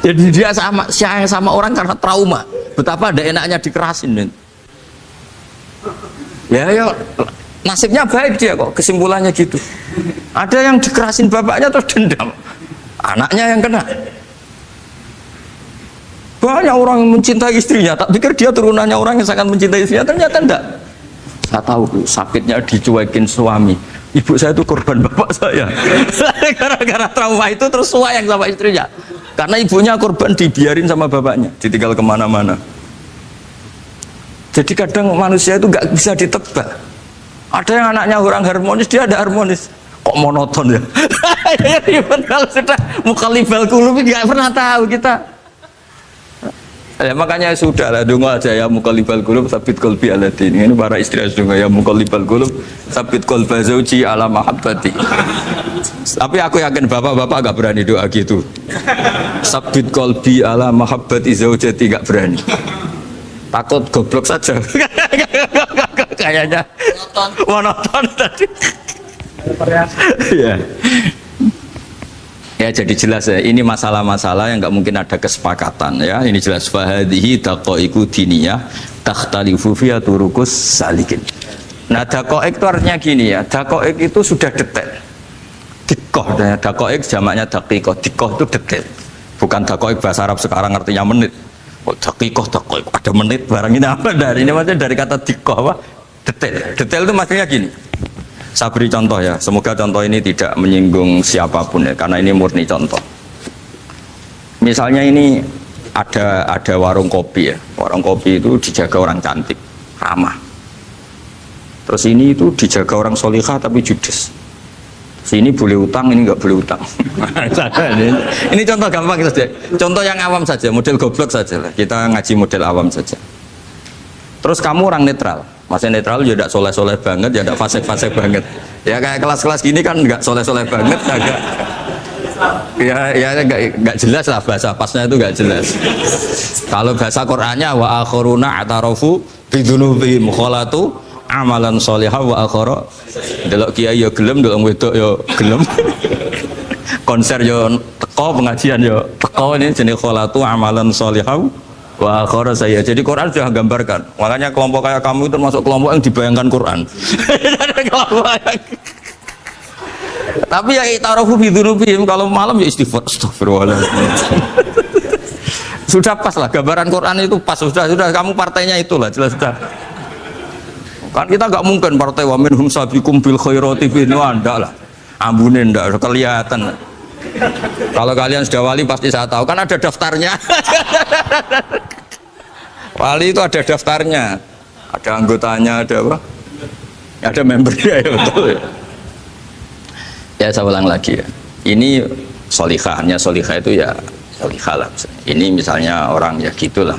Jadi dia sayang sama orang karena trauma. Betapa ada enaknya dikerasin. Ya nasibnya baik dia kok, kesimpulannya gitu. Ada yang dikerasin bapaknya terus dendam, anaknya yang kena. banyak orang yang mencintai istrinya, tak pikir dia turunannya orang yang sangat mencintai istrinya, ternyata enggak. Saya tahu sakitnya dicuekin suami. Ibu saya itu korban bapak saya. Gara-gara trauma itu terus sayang sama istrinya. Karena ibunya korban dibiarin sama bapaknya, ditinggal kemana-mana. Jadi kadang manusia itu nggak bisa ditebak. Ada yang anaknya orang harmonis, dia ada harmonis. Kok monoton ya? Kalau sudah mukhalifal qulub nggak pernah tahu kita. Ya, makanya sudah lah, donga aja ya mukhalifal qulub sabit qalbi ala din. Ini para istri harus donga ya mukhalifal qulub sabit qalba zauji ala mahabbati. Tapi aku yakin bapak-bapak gak berani doa gitu. Sabit qalbi ala mahabbati zaujati gak berani. Takut goblok saja. Kayaknya monoton tadi. Ya. Ya, jadi jelas ya, ini masalah-masalah yang nggak mungkin ada kesepakatan ya. Ini jelas fahadihi daqaiqu diniyah takhtalifu fiha turuqus salikin. Nah, daqaiq itu artinya gini ya. Daqaiq itu sudah detail. Dikoh, daqaiq jamaknya daqiqah. Dikoh itu detail. Bukan daqaiq bahasa Arab sekarang artinya menit. Oh, daqiqah, daqaiq ada menit barang ini apa dari ini maksudnya dari kata dikoh apa? Detail. Detail itu maksudnya gini. Saya beri contoh ya, semoga contoh ini tidak menyinggung siapapun ya, karena ini murni contoh. Misalnya ini ada warung kopi ya, warung kopi itu dijaga orang cantik, ramah. Terus ini itu dijaga orang solihah tapi judes. Sini boleh utang, ini nggak boleh utang. Ini contoh gampang saja, contoh yang awam saja, model goblok saja lah. Kita ngaji model awam saja. Terus kamu orang netral. Masih netral ya tidak soleh-soleh banget, ya tidak fasik-fasik banget. Ya kayak kelas-kelas gini kan nggak soleh-soleh banget, agak ya nggak jelas lah bahasa pasnya itu nggak jelas. Kalau bahasa Qur'annya wa akhiruna atarafu bidunubihim kholatu amalan solihah wa akhara. Delok kiai ya gelem, delok wedok ya gelem. Konser ya teko, pengajian ya teko, ini jenis kholatu amalan solihah wa akhara saya. Jadi Quran sudah gambarkan. Makanya kelompok kayak kamu itu termasuk kelompok yang dibayangkan Quran. Tapi ya itarafu bidunubihim, kalau malam ya istighfar, astagfirullahaladzim. Sudah pas lah gambaran Quran itu pas, sudah kamu partainya itulah jelas sudah. Kan kita nggak mungkin partai wa minhum sabiqum bil khairati bin anda lah. Ambune ndak kelihatan. Kalau kalian sudah wali pasti saya tahu, kan ada daftarnya. Wali itu ada daftarnya, ada anggotanya, ada apa? Ada membernya ya, betul ya. Ya saya ulang lagi ya. Ini solihah, hanya solihah itu ya solihah lah. Ini misalnya orang ya gitulah.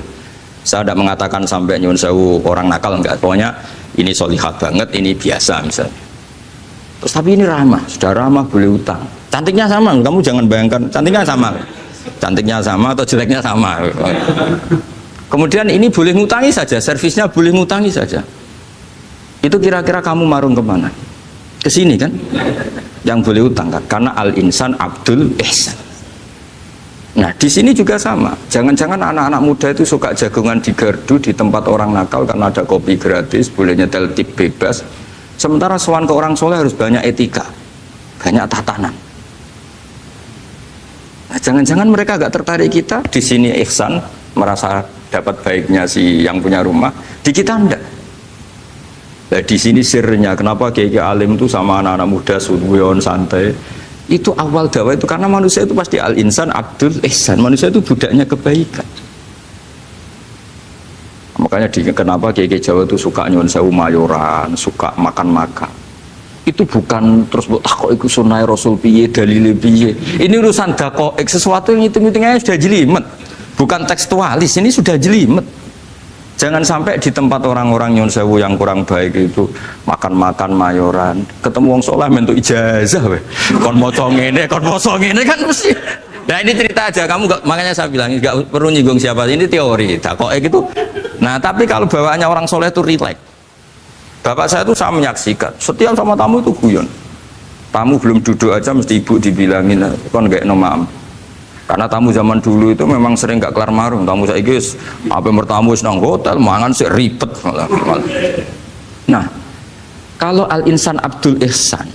Saya tidak mengatakan sampai nyun sewu orang nakal enggak. Pokoknya ini solihah banget, ini biasa misalnya. Terus tapi ini ramah, sudah ramah boleh utang. Cantiknya sama, kamu jangan bayangkan cantiknya sama. Cantiknya sama atau jeleknya sama. Kemudian ini boleh ngutangi saja, servisnya boleh ngutangi saja. Itu kira-kira kamu marung kemana? Ke sini kan? Yang boleh utang kan? Karena al-insan abdul ihsan. Nah di sini juga sama. Jangan-jangan anak-anak muda itu suka jagungan di gardu di tempat orang nakal karena ada kopi gratis, boleh nyetel tip bebas. Sementara sowan ke orang soleh harus banyak etika, banyak tatanan. Nah, jangan-jangan mereka agak tertarik kita di sini ihsan, merasa dapat baiknya si yang punya rumah, di kita enggak. Nah, di sini sirnya kenapa kiai alim itu sama anak-anak muda suwon santai. Itu awal dakwah itu karena manusia itu pasti al-insan abdul ihsan, manusia itu budaknya kebaikan. Makanya kenapa kiai Jawa itu suka nyuwun sewu mayoran, suka makan-makan. Itu bukan terus buat takok iku sunah Rasul piye dalile piye. Ini urusan dakoek, sesuatu yang hitung-hitungannya sudah jelimet. Bukan tekstualis, ini sudah jelimet. Jangan sampai di tempat orang-orang nyuwun sewu yang kurang baik itu makan-makan mayoran, ketemu wong saleh mentuk ijazah we. Kon maca ngene, kon poso ngene kan mesti. Nah ini cerita aja, kamu gak, makanya saya bilang nggak perlu nyinggung siapa, ini teori dakoek itu. Nah tapi kalau bawaannya orang soleh itu rileks. Bapak saya itu saya menyaksikan setiap sama tamu itu guyon. Tamu belum duduk aja mesti ibu dibilangin kon gak nomam. Karena tamu zaman dulu itu memang sering gak kelar marung. Tamu saya guys, apa bertamu nang hotel mangan sih ribet. Nah kalau al-insan abdul ihsan,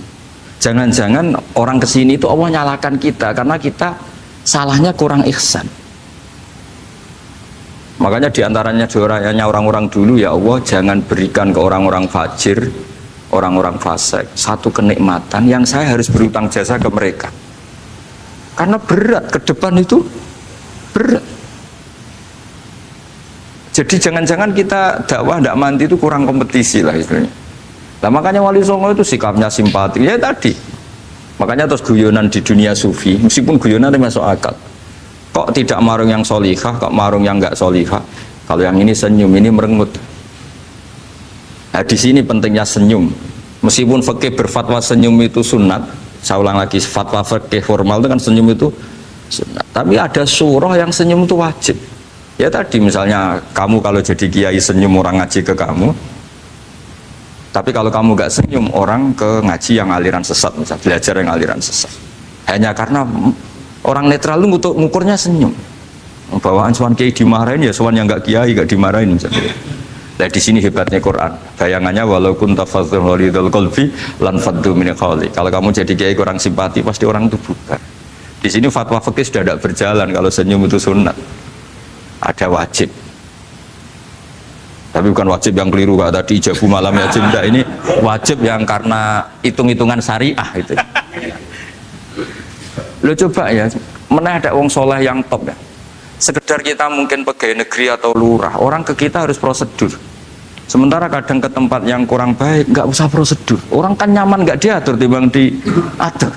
jangan-jangan orang kesini itu Allah nyalakan kita karena kita salahnya kurang ihsan. Makanya diantaranya doanya orang-orang dulu, ya Allah jangan berikan ke orang-orang fajir, orang-orang fasik satu kenikmatan yang saya harus berutang jasa ke mereka. Karena berat, ke depan itu berat. Jadi jangan-jangan kita dakwah tidak mandi itu kurang kompetisi lah istilahnya. Nah makanya Wali Songo itu sikapnya simpati, ya tadi. Makanya terus guyonan di dunia sufi, meskipun guyonan itu masuk akal. Kok tidak marung yang solihah, kok marung yang enggak solihah? Kalau yang ini senyum, ini merengut. Nah di sini pentingnya senyum. Meskipun fikih berfatwa senyum itu sunat, saya ulang lagi, fatwa fikih formal itu kan senyum itu sunat. Tapi ada surah yang senyum itu wajib. Ya tadi misalnya kamu kalau jadi kiai senyum orang ngaji ke kamu, tapi kalau kamu gak senyum orang ke ngaji yang aliran sesat, misalnya belajar yang aliran sesat, hanya karena orang netral itu ngukurnya senyum. Bawaan soal kiai dimarahin, ya soal yang gak kiai gak dimarahin misalnya. Nah di sini hebatnya Quran, bayangannya walaupun tafadzul ghalidul qalbi lan faddu min qawli. Kalau kamu jadi kiai kurang simpati pasti orang itu bubar. Di sini fatwa fikih sudah tidak berjalan kalau senyum itu sunat. Ada wajib, tapi bukan wajib yang keliru kayak tadi ijabu malam ya cinta. Ini wajib yang karena hitung-hitungan syariah itu. Lo coba ya, mana ada wong soleh yang top ya. Sekedar kita mungkin pegawai negeri atau lurah, orang ke kita harus prosedur. Sementara kadang ke tempat yang kurang baik nggak usah prosedur. Orang kan nyaman nggak diatur timbang diatur.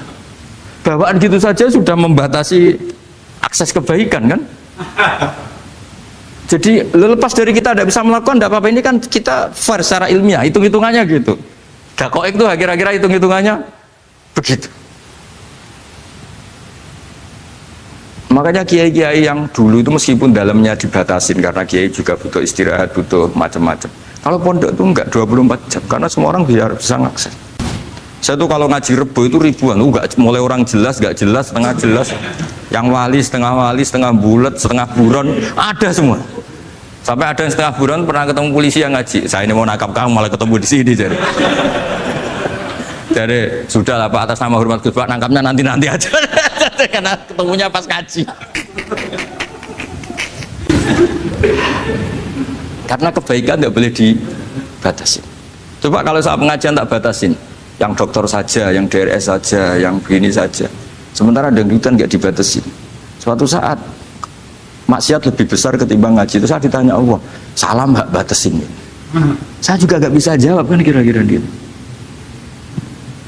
Bawaan gitu saja sudah membatasi akses kebaikan kan. Jadi lepas dari kita tidak bisa melakukan, tidak apa-apa. Ini kan kita fair secara ilmiah, hitung-hitungannya gitu. Dakoik itu kira-kira hitung-hitungannya begitu. Makanya kiai-kiai yang dulu itu meskipun dalamnya dibatasin, karena kiai juga butuh istirahat, butuh macam-macam. Kalau pondok itu enggak 24 jam, karena semua orang biar bisa ngakses. Saya tuh kalau ngaji Rebo itu ribuan, enggak mulai orang jelas, enggak jelas, setengah jelas, yang wali, setengah bulat, setengah buron, ada semua. Sampai ada yang setengah buron pernah ketemu polisi yang ngaji, saya ini mau nangkap kamu malah ketemu di sini jadi sudah lah Pak, atas nama hormat Gus Pak, nangkapnya nanti aja karena ketemunya pas ngaji. Karena kebaikan tidak boleh dibatasi. Coba kalau saat pengajian tak batasin, yang dokter saja, yang DRS saja, yang begini saja. Sementara dangdutan nggak dibatasi. Suatu saat maksiat lebih besar ketimbang ngaji. Itu saya ditanya Allah, salam nggak batasin? Saya juga nggak bisa jawab kan kira-kira gitu.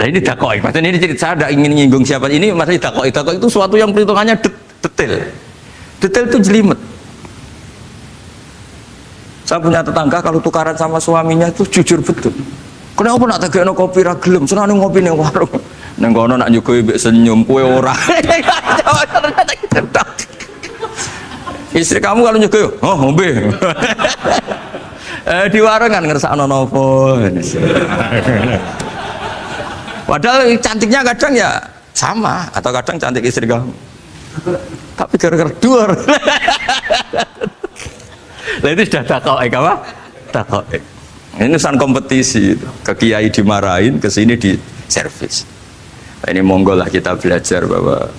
Nah ini dakoi, maksudnya ini cerita saya tidak ingin nyinggung siapa ini, maksudnya dakoi itu suatu yang perhitungannya detail itu jelimet. Saya punya tetangga kalau tukaran sama suaminya itu jujur betul. Kenapa nak tegakno kopi ra gelem, senane ngopi ning warung. Nang kono nak nyugoi mbek senyum kowe ora. Istri kamu kalau nyugoi, oh ngombe. Di warung kan ngersakno nopo. Padahal cantiknya kadang ya sama, atau kadang cantik istri kamu. Tapi gara-gara duar. Lah itu sudah takoek apa? Takoek. Ini urusan kompetisi. Ke kiai dimarahin, ke sini di servis. Nah, ini monggo lah kita belajar bahwa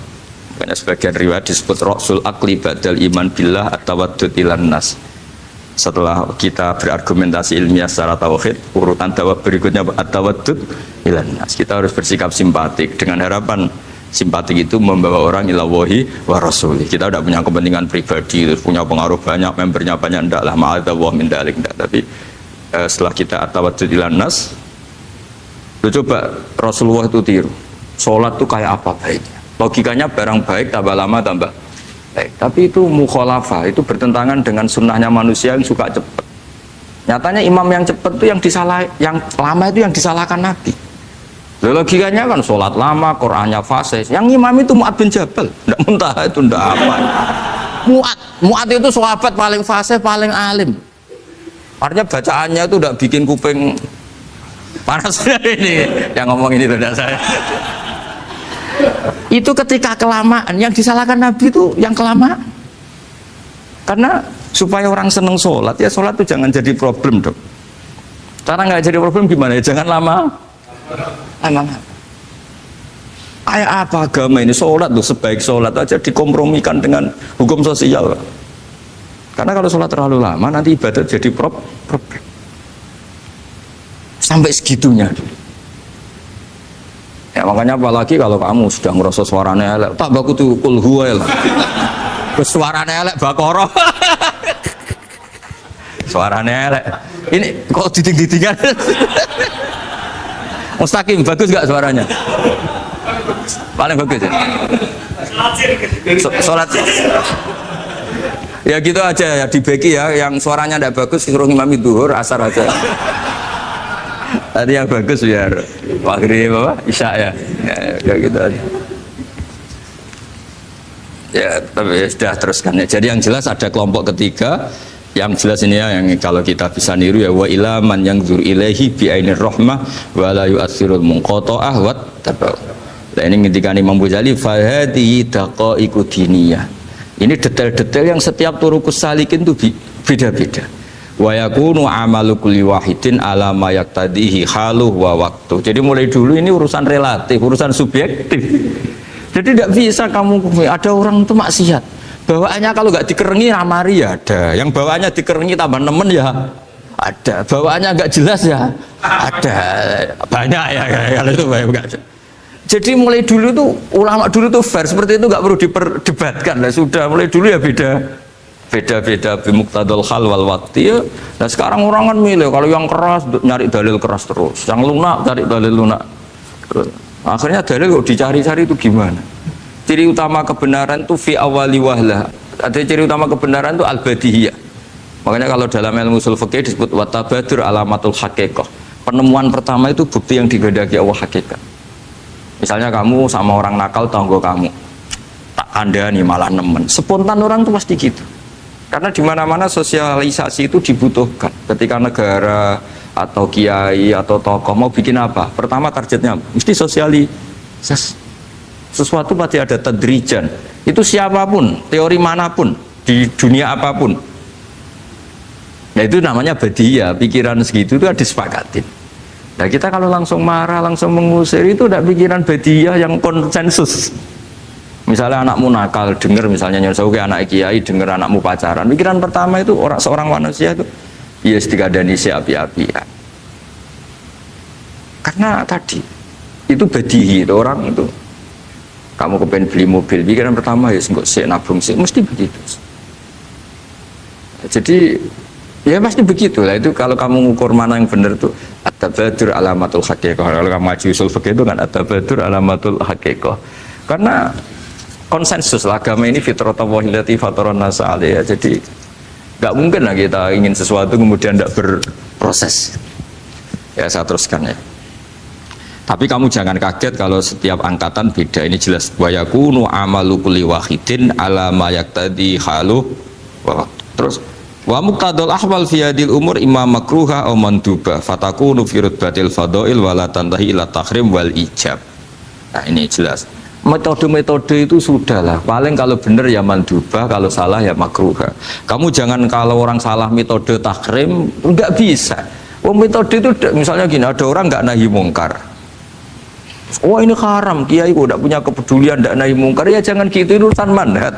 karena sebagian riwayat disebut Rasul Akli Badal Iman Billah At-Tawaddud Ilan Nas. Setelah kita berargumentasi ilmiah secara tauhid, urutan dakwah berikutnya At-Tawaddud Ilan Nas. Kita harus bersikap simpatik dengan harapan simpatik itu membawa orang ila wahi wa rasuli. Kita tidak punya kepentingan pribadi, punya pengaruh banyak, membernya banyak, enggak lah, ma'adzallah min dalik, enggak. Tapi setelah kita At-Tawaddud Ilan Nas, coba Rasulullah itu tiru. Sholat itu kayak apa baiknya? Logikanya barang baik tambah lama tambah baik. Tapi itu mukhalafah, itu bertentangan dengan sunnahnya manusia yang suka cepat. Nyatanya imam yang cepat itu yang lama itu yang disalahkan Nabi. Logikanya kan sholat lama, Qur'annya fase. Yang imam itu Mu'ad bin Jabal, tidak muntah itu tidak apa. Mu'ad itu sahabat paling fase, paling alim. Artinya bacaannya itu tidak bikin kuping panas. Ini yang ngomong ini tidak saya. Itu ketika kelamaan, yang disalahkan Nabi itu yang kelamaan. Karena supaya orang seneng sholat, ya sholat itu jangan jadi problem dong. Cara nggak jadi problem gimana ya? Jangan lama. Kayak apa agama ini? Sholat tuh sebaik sholat aja dikompromikan dengan hukum sosial. Karena kalau sholat terlalu lama nanti ibadat jadi problem. Sampai segitunya. Ya makanya apalagi kalau kamu sudah ngerasa suaranya elek, tak baku tuh kul huwa lah. Terus suaranya elek Baqarah. Suaranya elek. Ini kok diding-didingan. Mustaqim bagus gak suaranya? Paling bagus ya. Sholat. Ya gitu aja ya dibagi ya, yang suaranya tidak bagus suruh imami duhur asar aja. Tadi yang bagus biar maghrib apa isya ya, kayak gitu aja. Ya tapi ya, sudah teruskan ya. Jadi yang jelas ada kelompok ketiga, yang jelas ini ya, yang kalau kita bisa niru ya, wa ilaman yang zur ilaihi bi ainir rahmah wa la yu'athirul munqata'ah wa tabau. Nah ini ketika Imam Ghazali fahadi daqaiqu diniyah. Ini detail-detail yang setiap turukus salikin itu beda-beda. Wa yakunu amalu kulli wahidin ala ma yaqtadihi haluh wa waqtu. Jadi mulai dulu ini urusan relatif, urusan subjektif. Jadi tidak bisa kamu ada orang itu maksiat. Bawaannya kalau nggak dikerengi ramari ya ada. Yang bawaannya dikerengi tambah nemen ya ada. Bawaannya nggak jelas ya ada. Banyak ya kalau itu banyak. Jadi mulai dulu tuh ulama dulu tuh fair seperti itu nggak perlu diperdebatkan lah, sudah mulai dulu ya beda bimuqtadul hal wal waqti ya. Nah sekarang orang kan milih, kalau yang keras nyari dalil keras terus, yang lunak cari dalil lunak terus. Akhirnya dalil kok dicari-cari itu gimana? Ciri utama kebenaran tuh fi awali wahlah. Ada ciri utama kebenaran tuh al-badihiyah. Makanya kalau dalam ilmu ushul fikih disebut watabadur alamatul haqiqah. Penemuan pertama itu bukti yang digandaki Allah hakikat. Misalnya kamu sama orang nakal tanggo kamu, tak kandani malah nemen. Spontan orang tuh pasti gitu. Karena di mana-mana sosialisasi itu dibutuhkan. Ketika negara atau kiai atau tokoh mau bikin apa, pertama targetnya mesti sosialisasi. Sesuatu pasti ada tadrijan. Itu siapapun, teori manapun, di dunia apapun. Ya itu namanya badiyah, pikiran segitu itu disepakatin. Nah kita kalau langsung marah, langsung mengusir itu udah pikiran badiyah yang konsensus. Misalnya anakmu nakal, dengar misalnya nyuruh anak kiai, dengar anakmu pacaran. Pikiran pertama itu seorang manusia itu, ya dikadani si api-api ya. Karena tadi itu badihi itu orang itu. Kamu kepengen beli mobil, pikiran pertama ya enggak sih nabung sih, mesti begitu. Jadi ya pasti begitu lah. Itu kalau kamu ngukur mana yang benar tuh at-tabadur alamatul haqiqah. Kalau kamu ngaji usul fikih itu kan at-tabadur alamatul haqiqah. Karena konsensus lah, agama ini fitratallahi allati fataran nasa 'alaiha. Jadi nggak mungkin lah kita ingin sesuatu kemudian tidak berproses. Ya saya teruskan ya. Tapi kamu jangan kaget kalau setiap angkatan beda. Ini jelas wa yakunu amalu kulli wahidin ala ma yaqtadi halu. Terus wa muqtadul ahwal fi hadil umur imam makruha aw manduba fatakunu fi rutbatil fadail wa la tantahi ila tahrim wal ijab. Nah ini jelas. Metode-metode itu sudahlah. Paling kalau benar ya mandubah, kalau salah ya makruha. Kamu jangan kalau orang salah metode tahrim enggak bisa. Oh metode itu misalnya gini, ada orang enggak nahi mungkar. Wah ini haram, kiai kok tidak punya kepedulian tidak nahi mungkar, ya jangan gitu, itu urusan manhat.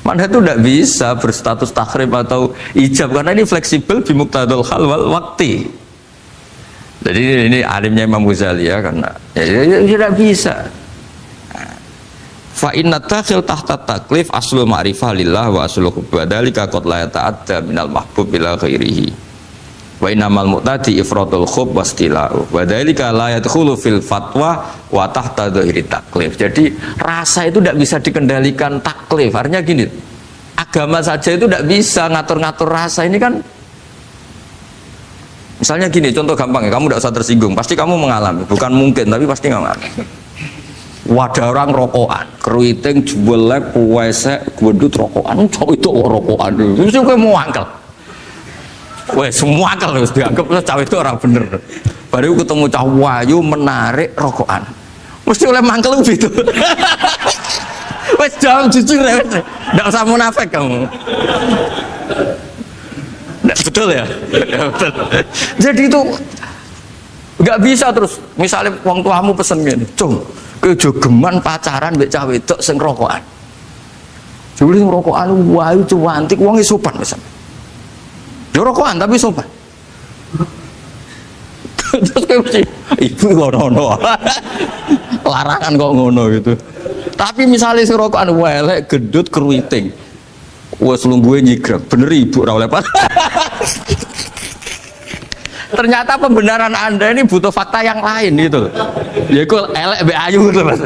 Manhat itu tidak bisa berstatus tahrim atau ijab karena ini fleksibel bimuqtadul hal wal waqti. Jadi ini alimnya Imam Ghazali ya, karena ya tidak bisa. Fa inna takhil tahta taklif aslu ma'rifah lillah wa aslu hubadalika qad la yata'adda minal mahbub ila ghairihi. Wa innamal mu'tadi ifratul khub wastila'u wa dzalika la yadkhulu fil fatwa wa tahta dhahiri taklif. Jadi rasa itu tidak bisa dikendalikan taklif. Artinya gini, agama saja itu tidak bisa ngatur-ngatur rasa ini kan. Misalnya gini, contoh gampang ya, kamu tidak usah tersinggung, pasti kamu mengalami, bukan mungkin tapi pasti mengalami. Wadah orang rokokan, keriting, jebelek, puwesek, gendut rokokan, cowok itu rokokan, mesti kamu mau angkel. Wah semua akal harus dianggap cawe itu orang bener. Baru ketemu cah wayu menarik rokokan, mesti oleh mangkel gitu. Wes jawab jujur ya, tidak usah munafik kamu. Betul ya? Betul. Jadi itu nggak bisa terus. Misalnya wong tuamu pesen gini, cung, kejogeman pacaran mbek cawe itu sing rokokan. Jebule sing rokokan wae cuantik wong sopan pisan. Yo rokokan tapi sopan. Terus kayak mesti ibu ngono. Larangan kok ngono gitu. Tapi misalnya si rokokan welek gedut keruiting. Wes lungguhe nyigrek, bener ibu ora oleh ternyata pembenaran Anda ini butuh fakta yang lain gitu loh. Ya iku elek mbek ayu gitu Mas.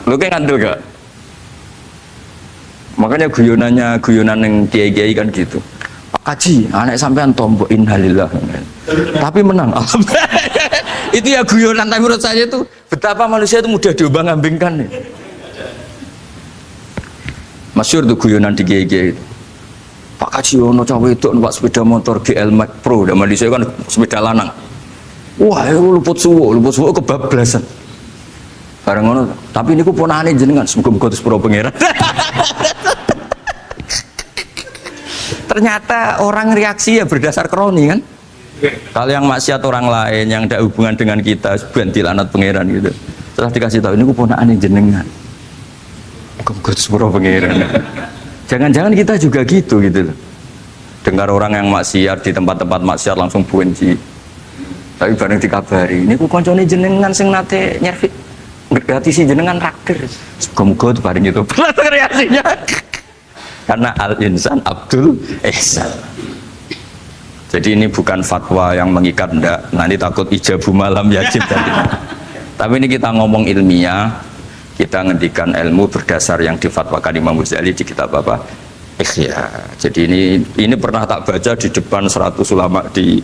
Lu kayak ngandel gak? Makanya guyonan yang kiai-kiai kan gitu. Pak Kaji, anak sampean tombok innalillah. Tapi menang. Itu ya guyonan, tapi menurut saya itu betapa manusia itu mudah diombang-ambingkan nih. Masyhur tuh guyonan di kiai-kiai itu. Pak Kaji ono cawe itu numpak sepeda motor GL Max Pro, dan di saya kan sepeda lanang. Wah, luput suwo kebablasan. Bareng ngono, tapi niku ponakane jenengan semoga-moga terus pura pangeran. Ternyata orang reaksi ya berdasar kroni kan. Kalau yang maksiat orang lain yang tidak hubungan dengan kita, ganti lanat pangeran gitu. Setelah dikasih tahu ini ponakane jenengan. Moga-moga terus pura pangeran. Jangan-jangan kita juga gitu loh. Dengar orang yang maksiat di tempat-tempat maksiat langsung buenci. Tapi bareng dikabari, ini ku koncone jenengan sing nate nyervit berarti si jenengan raktir. Semoga itu bareng itu reaksinya. Karena al-insan Abdul Ihsan. Jadi ini bukan fatwa yang mengikat, ndak. Nanti takut ijabu malam yajib tadi. Tapi ini kita ngomong ilmiah, kita ngendikan ilmu berdasar yang difatwakan Imam Ghazali di kitab apa? Ikhya. Jadi ini pernah tak baca di depan 100 ulama di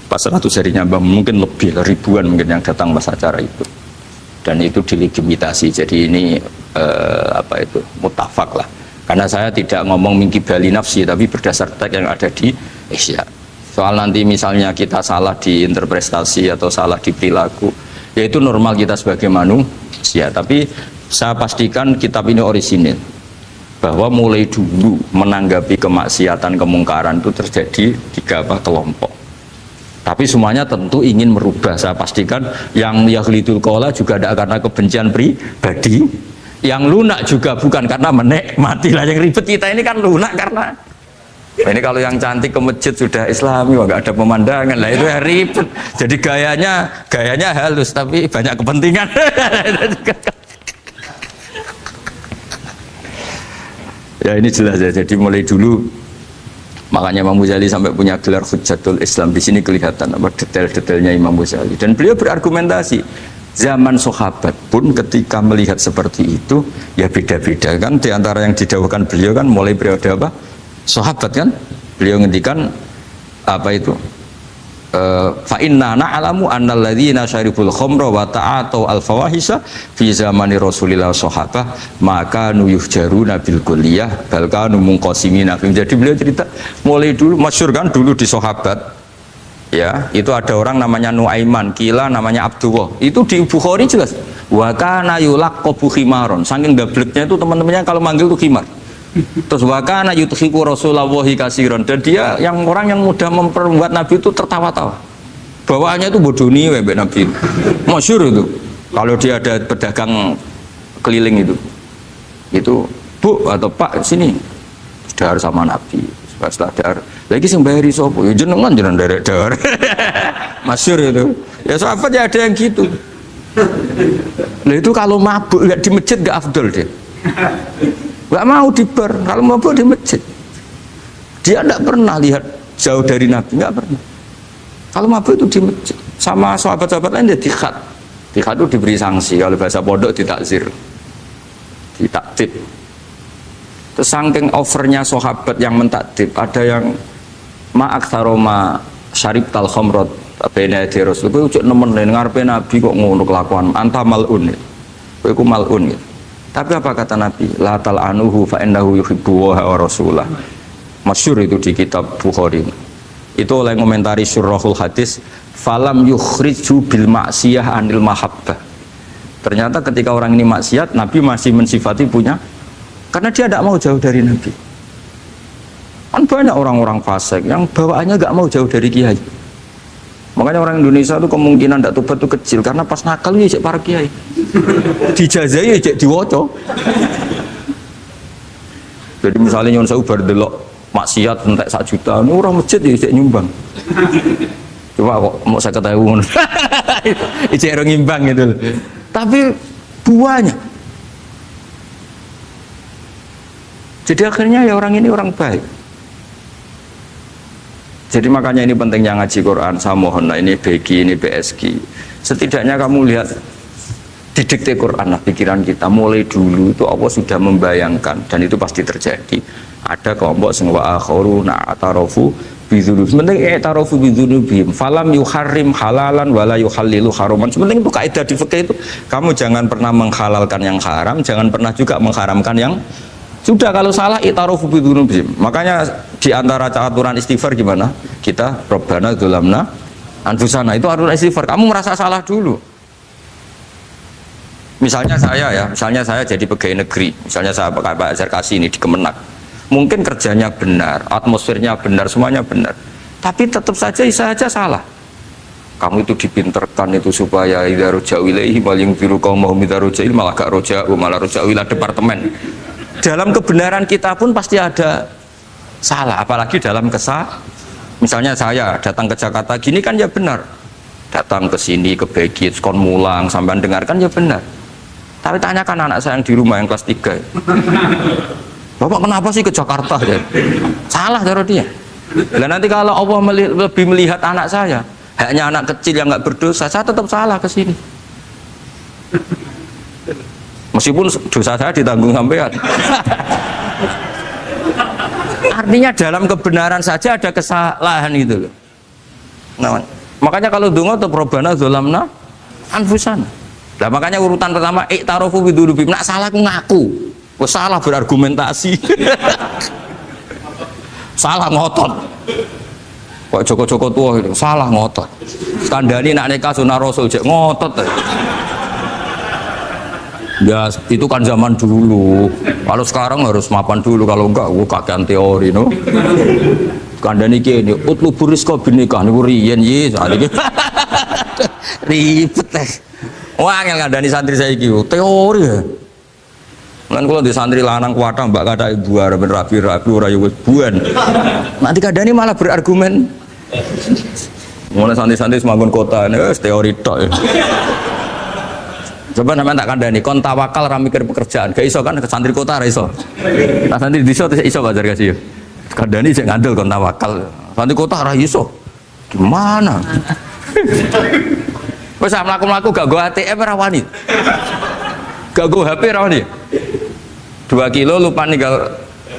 pas 100 harinya, mungkin lebih ribuan mungkin yang datang pas acara itu. Dan itu dilegitimasi. Jadi ini mutafak lah. Karena saya tidak ngomong mingki bali nafsi, tapi berdasar teks yang ada di Ihya. Soal nanti misalnya kita salah di interpretasi atau salah di perilaku, yaitu normal kita sebagai manusia. Tapi saya pastikan kitab ini orisinil, bahwa mulai dulu menanggapi kemaksiatan kemungkaran itu terjadi 3 kelompok. Tapi semuanya tentu ingin merubah. Saya pastikan yang yahlidul qola juga ada karena kebencian pribadi, yang lunak juga bukan karena menikmati lah. Yang ribet kita ini kan lunak karena ini kalau yang cantik ke masjid sudah Islami, wah nggak ada pemandangan lah, itu ya ribet. Jadi gayanya halus tapi banyak kepentingan. Ya ini jelas ya. Jadi mulai dulu makanya Imam Ghazali sampai punya gelar Hujjatul Islam. Di sini kelihatan apa detail-detailnya Imam Ghazali. Dan beliau berargumentasi. Zaman sahabat pun ketika melihat seperti itu ya beda-beda kan. Di antara yang didawahkan beliau kan mulai periode apa? Sahabat kan. Beliau ngendikan apa itu? Fa inna na'lamu annal ladzina syaribul khamra wa ta'atu al fawahisha fi zamani Rasulillah sahabah maka nuyuhjaruna bil kulliyah bal kanu munqasimina. Jadi beliau cerita mulai dulu masyhur kan dulu di sahabat ya, itu ada orang namanya Nuaiman, kila namanya Abdullah. Itu di Bukhari jelas wa kana yulaqabu khimaron. Saking gableknya itu teman-temannya kalau manggil tuh khimar. Terus wakana yuthiku Rasulullahi kasiron, dan dia yang orang yang mudah memperbuat Nabi itu tertawa-tawa. Bawaannya itu bodoni webek Nabi. Masyhur itu. Kalau dia ada pedagang keliling itu Bu atau Pak sini dahar sama Nabi. Setelah dahar lagi sing bayari sapa? Ya jenengan derek dahar. Masyhur itu. Ya sahabat ya ada yang gitu. Nah itu kalau mabuk nggak di masjid nggak afdol dia. Gak mau di bar, kalau mabuk di masjid. Dia tidak pernah lihat jauh dari Nabi, nggak pernah. Kalau mabuk itu di masjid. Sama sahabat-sahabat lain dia dikhat. Dikhat itu diberi sanksi, kalau bahasa pondok ditakzir, ditaktib. Terus saking overnya sahabat yang mentakdib, ada yang ma'aktsaroma syarib tal khamrat bena di Rasul. Kowe ujuk nemen ngarepe Nabi kok ngono kelakuan, anta malun. Kowe ku malun gitu. Tapi apa kata Nabi? La tal'anuhu fa innahu yuhibbu wa rasulah. Masyhur itu di kitab Bukhari. Itu oleh komentari Syurahul Hadis, falam yukhriju bil maksiyah anil mahabbah. Ternyata ketika orang ini maksiat, Nabi masih mensifati punya, karena dia tidak mau jauh dari Nabi. Kan banyak orang-orang fasik yang bawaannya nggak mau jauh dari kiai. Makanya orang Indonesia itu kemungkinan tidak tobat itu kecil, karena pas nakal ya cek para kiai dijazai ya cek diwoco. Jadi misalnya nyon sewu bar delok maksiat entek 1 juta, ini orang masjid ya isek nyumbang. Coba kok mau 50.000 ngono. Isek ora ngimbang gitu. Tapi buahnya. Jadi akhirnya ya orang ini orang baik. Jadi makanya ini pentingnya ngaji Quran. Saya mohon, nah ini BG, ini BSG. Setidaknya kamu lihat di dikte Quran lah pikiran kita. Mulai dulu itu Allah sudah membayangkan dan itu pasti terjadi. Ada kelompok sing wa akharuna atarafu bidzunub. Sementing i'tarafu bidzunubihim. Falam yuharrim halalan wala yuhallilu haraman. Sementing itu kaidah di fikih itu. Kamu jangan pernah menghalalkan yang haram, jangan pernah juga mengharamkan yang sudah. Kalau salah i'tarafu bidzunubihim. Makanya di antara aturan istighfar gimana? Kita Rabbana dzulamna anfusana, itu aturan istighfar. Kamu merasa salah dulu. Misalnya saya jadi pegawai negeri, misalnya saya Pak Zarkasi ini di Kemenak. Mungkin kerjanya benar, atmosfernya benar, semuanya benar. Tapi tetap saja salah. Kamu itu dipinterkan itu supaya idza ruja'u ilaihi maling biru qaumahum idza ruja'il malah gak roja'u malah roja'u ila departemen. Dalam kebenaran kita pun pasti ada salah, apalagi dalam misalnya saya datang ke Jakarta gini kan ya benar, datang ke sini ke Begit kon mulang sampai dengarkan ya benar. Tapi tanyakan anak saya yang di rumah yang kelas 3, Bapak kenapa sih ke Jakarta ya? Salah cara dia. Dan nanti kalau Allah lebih melihat anak saya, hanya anak kecil yang nggak berdosa, saya tetap salah ke sini. Meskipun dosa saya ditanggung sampean. Artinya dalam kebenaran saja ada kesalahan itu loh. Nah, makanya kalau donga atau Rabbana dzulamna anfusana. Nah, makanya urutan pertama i'tarafu bidzunubihim. Nak salah aku ngaku. Wes salah berargumentasi. Salah ngotot. Kok Joko-Joko tua itu salah ngotot. Kandhani nak nikah sunah Rasul jek ngotot. Ya itu kan zaman dulu. Kalau sekarang harus mapan dulu, kalau enggak kakean teori no. Kandhani kene utlubur rizqa binikah niku riyen ye saat iki. Ribet teh. Wah angel kandhani santri saiki teori ya. Lan kula di santri lanang kuwatah mbak kata ibu arep rapi-rapi ora yo wis buan. Nanti kandhani malah berargumen. Mulai santri-santri semanggon kota wis teori tok. Coba namanya tak kandani, kon tawakal ra mikir pekerjaan, gak iso kan ke santri kota ra iso. Nah santri desa iso Pak Zarkasi. Kandani sing ngandel kon tawakal. Santri kota ra iso. Gimana? Wis mlaku-mlaku gak go ATM ra wani. Gak go HP ra wani. 2 kilo lupa ninggal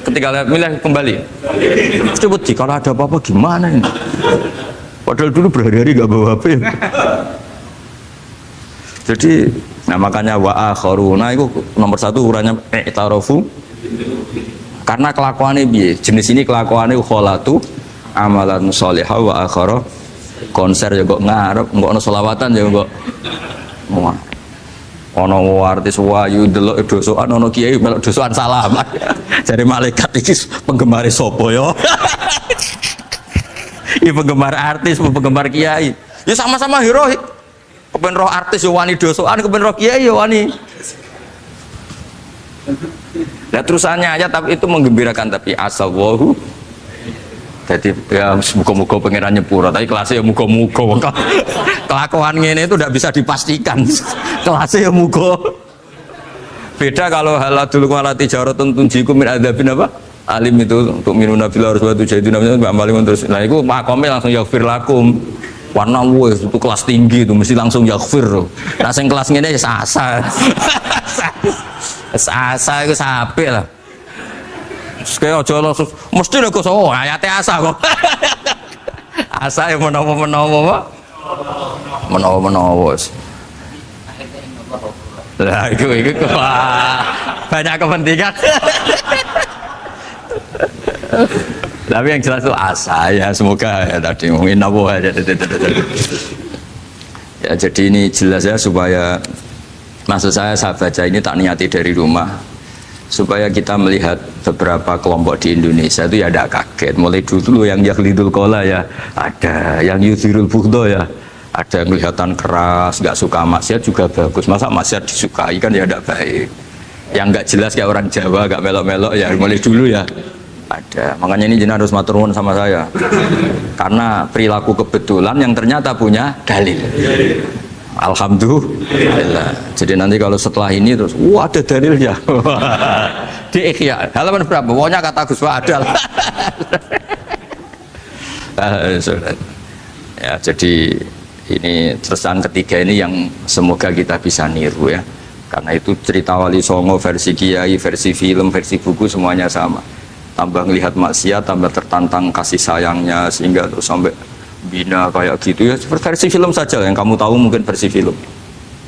ketika milih kembali. Coba kalau ada apa-apa gimana ini? Padahal dulu berhari-hari gak bawa HP. Jadi nah makanya wa akharuna itu nomor 1 ukurannya i'tarafu, karena kelakuannya piye jenis ini kelakuannya kholatu amalan sholihah wa akhara konser ya kok ngarep kok ono selawatan ya kok ono artis wayu delok dosokan ono kiai melok dosokan salaman jare malaikat iki penggemar sapa ya. Ini penggemar artis penggemar kiai ya sama-sama heroik. Kepen roh artis yo wani dosoan, kepen roh kiai yo wani. Nah terusannya aja tapi itu menggembirakan tapi asawahu. Jadi ya muga-muga pangeran nyepuro, tapi kelasnya ya muga-muga. Kelakuan ngene itu tidak bisa dipastikan. Kelasnya ya muga. Beda kalau haladul walati jaratun tunjikum min adzabin apa? Alim itu untuk minuna fil harus batu jadi namanya Mbak Malim terus. Nah itu makomnya langsung yaghfir lakum. Warna wes itu kelas tinggi itu mesti langsung yaghfir. Nah sing kelas ngene ya asa. Asa itu sampai lah. Sekali aja langsung mesti nek kok ayate asa kok. Asa yang menawa-menawa. Menawa-menawa. Lah itu banyak kepentingan. Tapi yang jelas itu asa ya, semoga ya tadi mungkin apa aja. Ya jadi ini jelas ya supaya maksud saya baca ini tak niati dari rumah supaya kita melihat beberapa kelompok di Indonesia itu ya tidak kaget. Mulai dulu yang yakhlidul qola ya ada, yang yuzirul bughdo ya ada, yang kelihatan keras, nggak suka maksiat juga bagus. Masa maksiat disukai kan ya tidak baik. Yang nggak jelas kayak orang Jawa, nggak melok-melok ya mulai dulu ya. Ada. Makanya ini jenengan harus matur nuwun sama saya. Karena perilaku kebetulan yang ternyata punya dalil. Alhamdulillah. Jadi nanti kalau setelah ini terus, wah ada dalilnya. Di Ihya. Halaman berapa? Pokoknya kata Gus Pak ada. Ya, jadi ini terusan ketiga ini yang semoga kita bisa niru ya. Karena itu cerita Wali Songo versi kiai, versi film, versi buku semuanya sama. Tambah melihat maksiat, tambah tertantang kasih sayangnya sehingga terus sampai bina kayak gitu ya. Versi film saja yang kamu tahu mungkin versi film.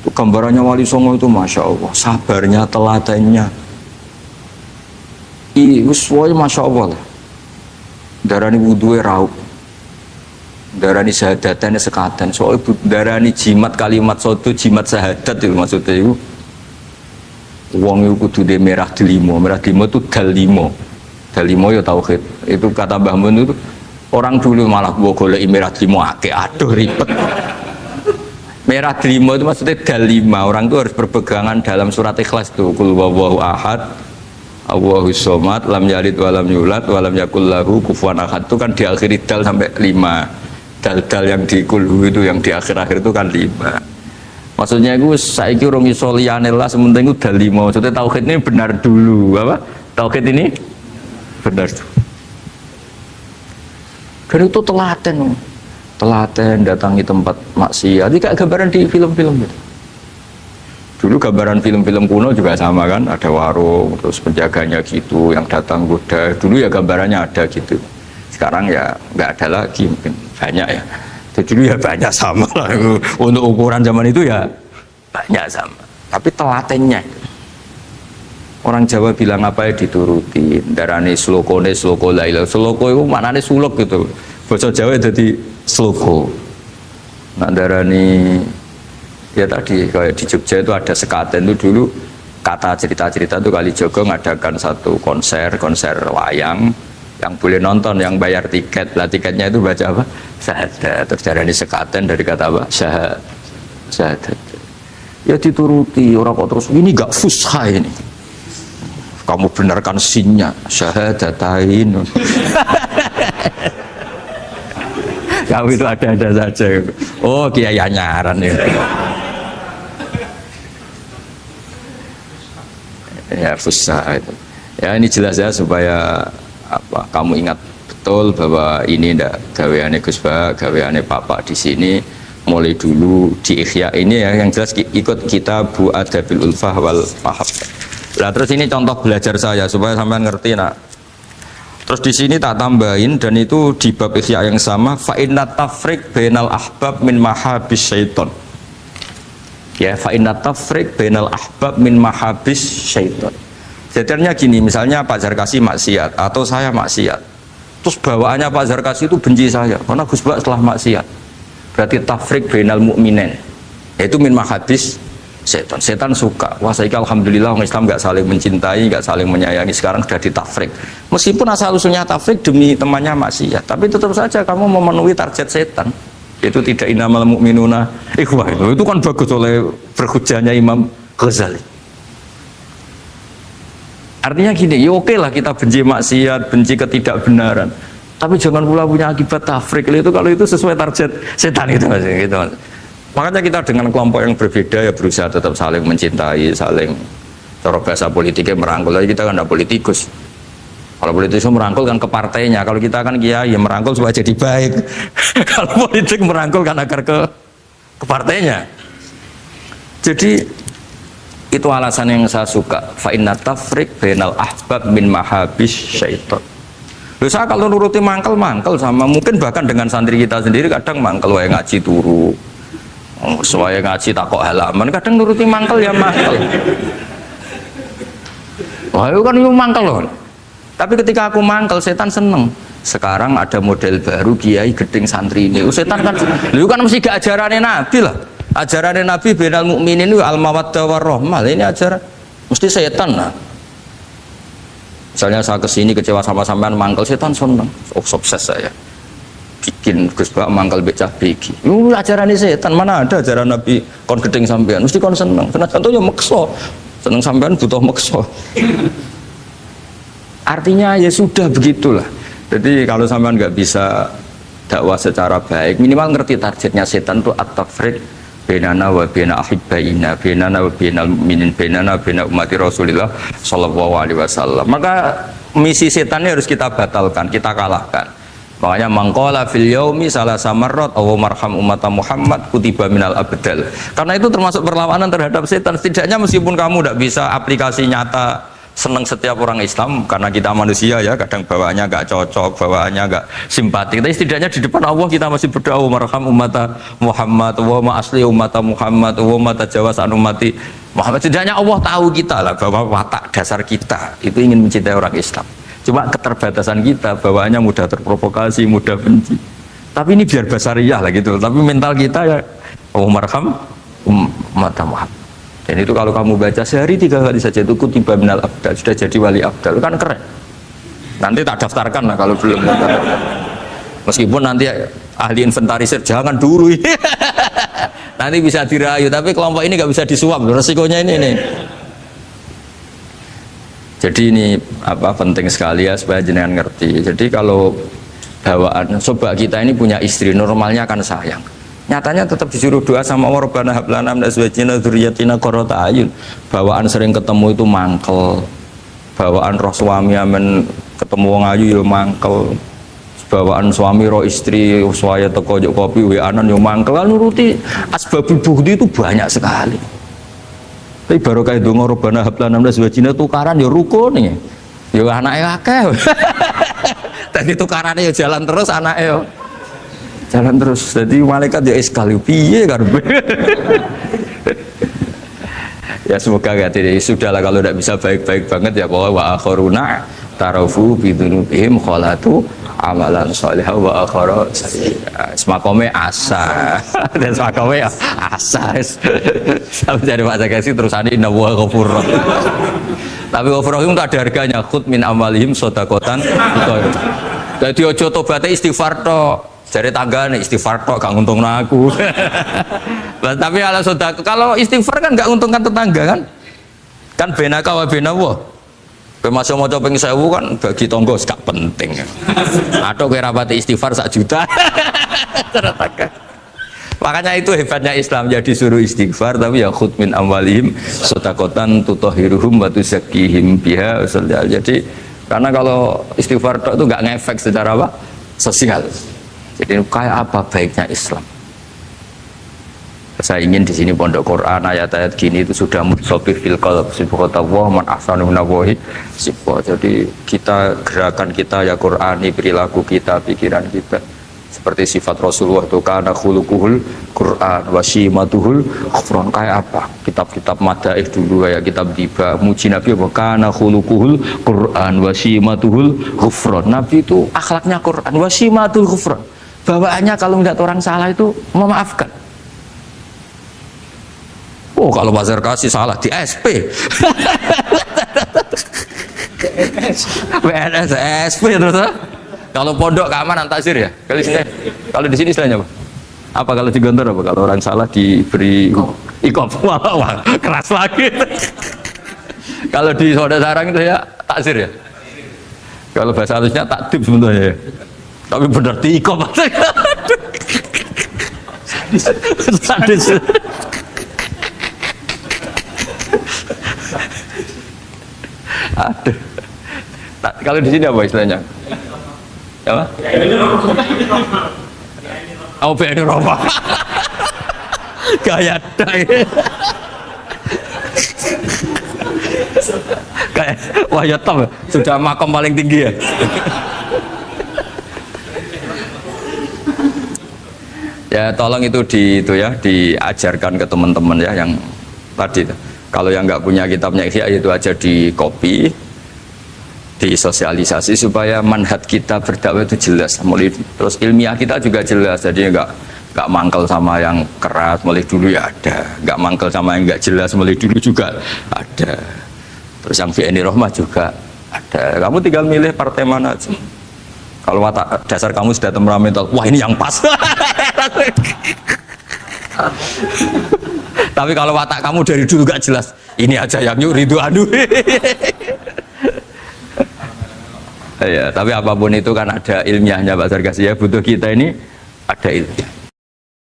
Itu gambarannya Wali Songo itu masya Allah, sabarnya, teladannya. Itu semuanya masya Allah. Darani wudhuwe raup, darani syahadatnya sekatan. Soalnya darani jimat kalimat soto, jimat syahadat itu maksudnya itu. Wong itu kudu de merah delimo itu dalimo. Dalimo ya tauhid. Itu kata Mbah Mun itu orang dulu malah gua golek merah delimo akeh, aduh ribet. Merah delimo itu maksudnya dalima. Orang itu harus berpegangan dalam surat Ikhlas tuh. Qul huwallahu ahad, Allahus somad, lam yalid walam yulad, walam yakul lahu kufuwan ahad. Itu kan diakhiri dal sampai 5. Dal-dal yang di kulhu itu yang di akhir-akhir itu kan 5. Maksudnya itu saiki urung iso liyane lah sementing itu dalima. Maksudnya tauhid ini benar dulu, apa? Tauhid ini benar dulu. Dan itu telaten datangi tempat maksiat. Ini kayak gambaran di film-film gitu. Dulu gambaran film-film kuno juga sama kan, ada warung, terus penjaganya gitu, yang datang goda. Dulu ya gambarannya ada gitu. Sekarang ya nggak ada lagi, mungkin banyak ya. Jadi dulu ya banyak sama lah. Untuk ukuran zaman itu ya banyak sama. Tapi telatennya. Orang Jawa bilang apa ya dituruti. Darane slokone sloko laila. Sloko itu maknanya suluk gitu. Bahasa Jawa jadi sloko. Nah darani ya tadi kayak di Jogja itu ada sekaten itu dulu kata cerita-cerita itu Kalijogo ngadakan satu konser wayang yang boleh nonton, yang bayar tiket. Lah tiketnya itu baca apa? Syahadat. Terus darani sekaten dari kata apa? Syahadat. Ya dituruti orang kok terus ini gak fusha ini. Kamu benarkan sinnya syahadatain. Kamu itu ada saja. Oh kiai nyaran ya. Ya fusha itu. Ya ini jelas ya supaya apa kamu ingat betul bahwa ini ndak gaweane Gus Ba, gaweane Bapak di sini mulai dulu di Ihya ini ya yang jelas ikut Kitabul Adabil Ulfah wal Mahabbah. Nah terus ini contoh belajar saya supaya sampean ngerti nak. Terus di sini tak tambahin dan itu di bab Ihya yang sama fa inna tafriq bainal ahbab min mahabis syaiton. Ya fa inna tafriq bainal ahbab min mahabis syaiton. Jadinya gini, misalnya Pak Zarkasi maksiat atau saya maksiat. Terus bawaannya Pak Zarkasi itu benci saya karena Gus Bak setelah maksiat. Berarti tafriq bainal mu'minin. Yaitu min mahabis setan. Setan suka. Wah, saya alhamdulillah orang Islam enggak saling mencintai, enggak saling menyayangi. Sekarang sudah ditafrik. Meskipun asal usulnya tafrik demi temannya maksiat, tapi tetap saja kamu memenuhi target setan. Itu tidak innamal mu'minuna ikhwah. Itu kan bagus oleh berhujahnya Imam Ghazali. Artinya gini, ya oke lah kita benci maksiat, benci ketidakbenaran. Tapi jangan pula punya akibat tafrik. Itu kalau itu sesuai target setan gitu. Makanya kita dengan kelompok yang berbeda ya berusaha tetap saling mencintai, saling cara bahasa politiknya merangkul. Jadi kita kan tidak politikus. Kalau politikus merangkul kan ke partainya. Kalau kita kan kiai ya merangkul supaya jadi baik. Kalau politik merangkul kan agar ke partainya. Jadi itu alasan yang saya suka. Fa inna tafriq bainal ahbab min mahabis syaiton. Loh, saya kalau nuruti mangkel sama mungkin bahkan dengan santri kita sendiri kadang mangkel wae ngaji turu. Soalnya ngaji takok halaman kadang nuruti mangkel ya mangkel. Wah itu kan itu mangkel loh. Tapi ketika aku mangkel setan seneng. Sekarang ada model baru kiai gedeng santri ini. Setan kan, lu kan mesti gak ajarannya Nabi lah. Ajarannya Nabi bainal mukminin itu al mawaddah warahmah. Ini ajaran mesti setan lah. Misalnya saya kesini kecewa sama sampean mangkel setan seneng. Oh sukses saya. Bikin Gus Bak mangkel becah begi. Lu ajarannya setan mana ada ajaran Nabi kon gedeng sampean mesti kon seneng. Karena contohnya makso. Seneng sampean butuh maksa. Artinya ya sudah begitulah. Jadi kalau sampean nggak bisa dakwah secara baik, minimal ngerti targetnya setan itu at-tafriq bainana wa baina ahibbaina, bainana wa bainal mu'minin, bainana baina ummati Rasulillah sallallahu alaihi wasallam. Maka misi setan ini harus kita batalkan, kita kalahkan. Makanya mangqala fil yaumi salasa marrat aw marham ummata Muhammad kutiba minal abdal. Karena itu termasuk perlawanan terhadap setan. Setidaknya meskipun kamu tidak bisa aplikasi nyata senang setiap orang Islam, karena kita manusia ya, kadang bawaannya nggak cocok, bawaannya nggak simpati, tapi setidaknya di depan Allah kita masih berdoa marham ummata Muhammad wa asli ummata Muhammad wa tajawaz an ummati Muhammad. Setidaknya Allah tahu kita lah bahwa watak dasar kita itu ingin mencintai orang Islam. Cuma keterbatasan kita, bawaannya mudah terprovokasi, mudah benci. Tapi ini biar basariyah lah gitu. Tapi mental kita ya marham ummata Muhammad. Dan itu kalau kamu baca sehari 3 kali saja itu kutiba minal abdal, sudah jadi wali abdal, kan keren. Nanti tak daftarkan lah kalau belum. Meskipun nanti ahli inventarisir jangan dulu. Nanti bisa dirayu, tapi kelompok ini nggak bisa disuap, resikonya ini nih. Jadi ini apa penting sekali ya supaya jenengan ngerti. Jadi kalau bawaan coba kita ini punya istri, normalnya kan sayang. Nyatanya tetap disuruh doa sama Allah, Rabbana hab lana min azwajina dzurriyyatina qurrata a'yun. Bawaan sering ketemu itu mangkel. Bawaan roh suami amen ketemu wong ayu ya mangkel. Bawaan suami roh istri saya teko jok kopi weanan ya mangkel. Nuruti asbabul bughdi itu banyak sekali. Tapi baru kayak donga Rabbana hab lana min azwajina tukaran ya rukun nih. Ya anake akeh. Tadi tukarannya ya jalan terus anake ya jalan terus. Jadi malaikat ya sekali piye karbe. Ya semoga jadi sudahlah, kalau tidak bisa baik-baik banget ya bahwa wa akharuna tarafu bidunubihim khalatu amalan sholihah wa akhara semakome asa dan semakome asa sampai dari Pak Zakasi terusane inna wa ghafurur. Tapi ghafurur itu ada harganya, khud min amalihim shadaqatan. Dadi aja tobaté istighfar tok. Jadi tangga nih istighfar tok gak nguntungno aku. Tapi kalau sedekah, kalau istighfar kan gak nguntungkan tetangga kan? Kan benaka wa benawa. Kowe masih maca ping 1000 kan bagi tangga gak penting. Atau kowe rapati istighfar 1 juta. Makanya itu hebatnya Islam, jadi suruh istighfar tapi ya khud min amwalihim shadaqatan tutahhiruhum wa tuzakkihim biha. Jadi karena kalau istighfar tok itu gak ngefek secara apa? Sosial. Jadi kayak apa baiknya Islam? Saya ingin di sini pondok Quran ayat-ayat gini itu sudah mutsabih fil qalb subhanallah man ahsanu minallahi sifat. Jadi kita gerakan kita ya Qurani, perilaku kita, pikiran kita seperti sifat Rasulullah itu kana khuluquhul Quran wa shimatuhul ghufran. Kayak apa? Kitab-kitab madaih dulu kayak kitab tiba muji Nabi wa kana khuluquhul Quran wa shimatuhul ghufran. Nabi itu akhlaknya Quran wa shimatul ghufran. Bawaannya kalau melihat orang salah itu memaafkan. Oh kalau Bazar kasih salah di SP. PNS SP terus. Kalau pondok keamanan takzir ya. Kalau di sini istilahnya apa? Apa kalau di Gontor apa? Kalau orang salah diberi ikop. Wah, keras lagi. Kalau di Saudara Sarang itu ya takzir ya. Kalau bahasa halusnya takdib sebenarnya ya. Tapi benar diikop. Sadis. Aduh. Kalau di sini apa istilahnya? Apa? Oh, BNI Roma. Gaya dai. Kayak wah ya top, sudah makom paling tinggi ya. Ya tolong itu diajarkan ke teman-teman ya yang tadi. Kalau yang nggak punya kitabnya Ihya itu aja di copy, disosialisasi supaya manhaj kita berdakwah itu jelas. Mulai terus ilmiah kita juga jelas, jadi nggak mangkel sama yang keras mulai dulu ya ada, nggak mangkel sama yang nggak jelas mulai dulu juga ada. Terus yang BNI Rahmah juga ada. Kamu tinggal milih partai mana aja. Kalau watak dasar kamu sudah temperamental, wah ini yang pas. Tapi kalau watak kamu dari dulu gak jelas, ini aja yang yuridu anu. Ya, tapi apapun itu kan ada ilmiahnya Pak Sarkasi ya, butuh kita ini ada ilmiah.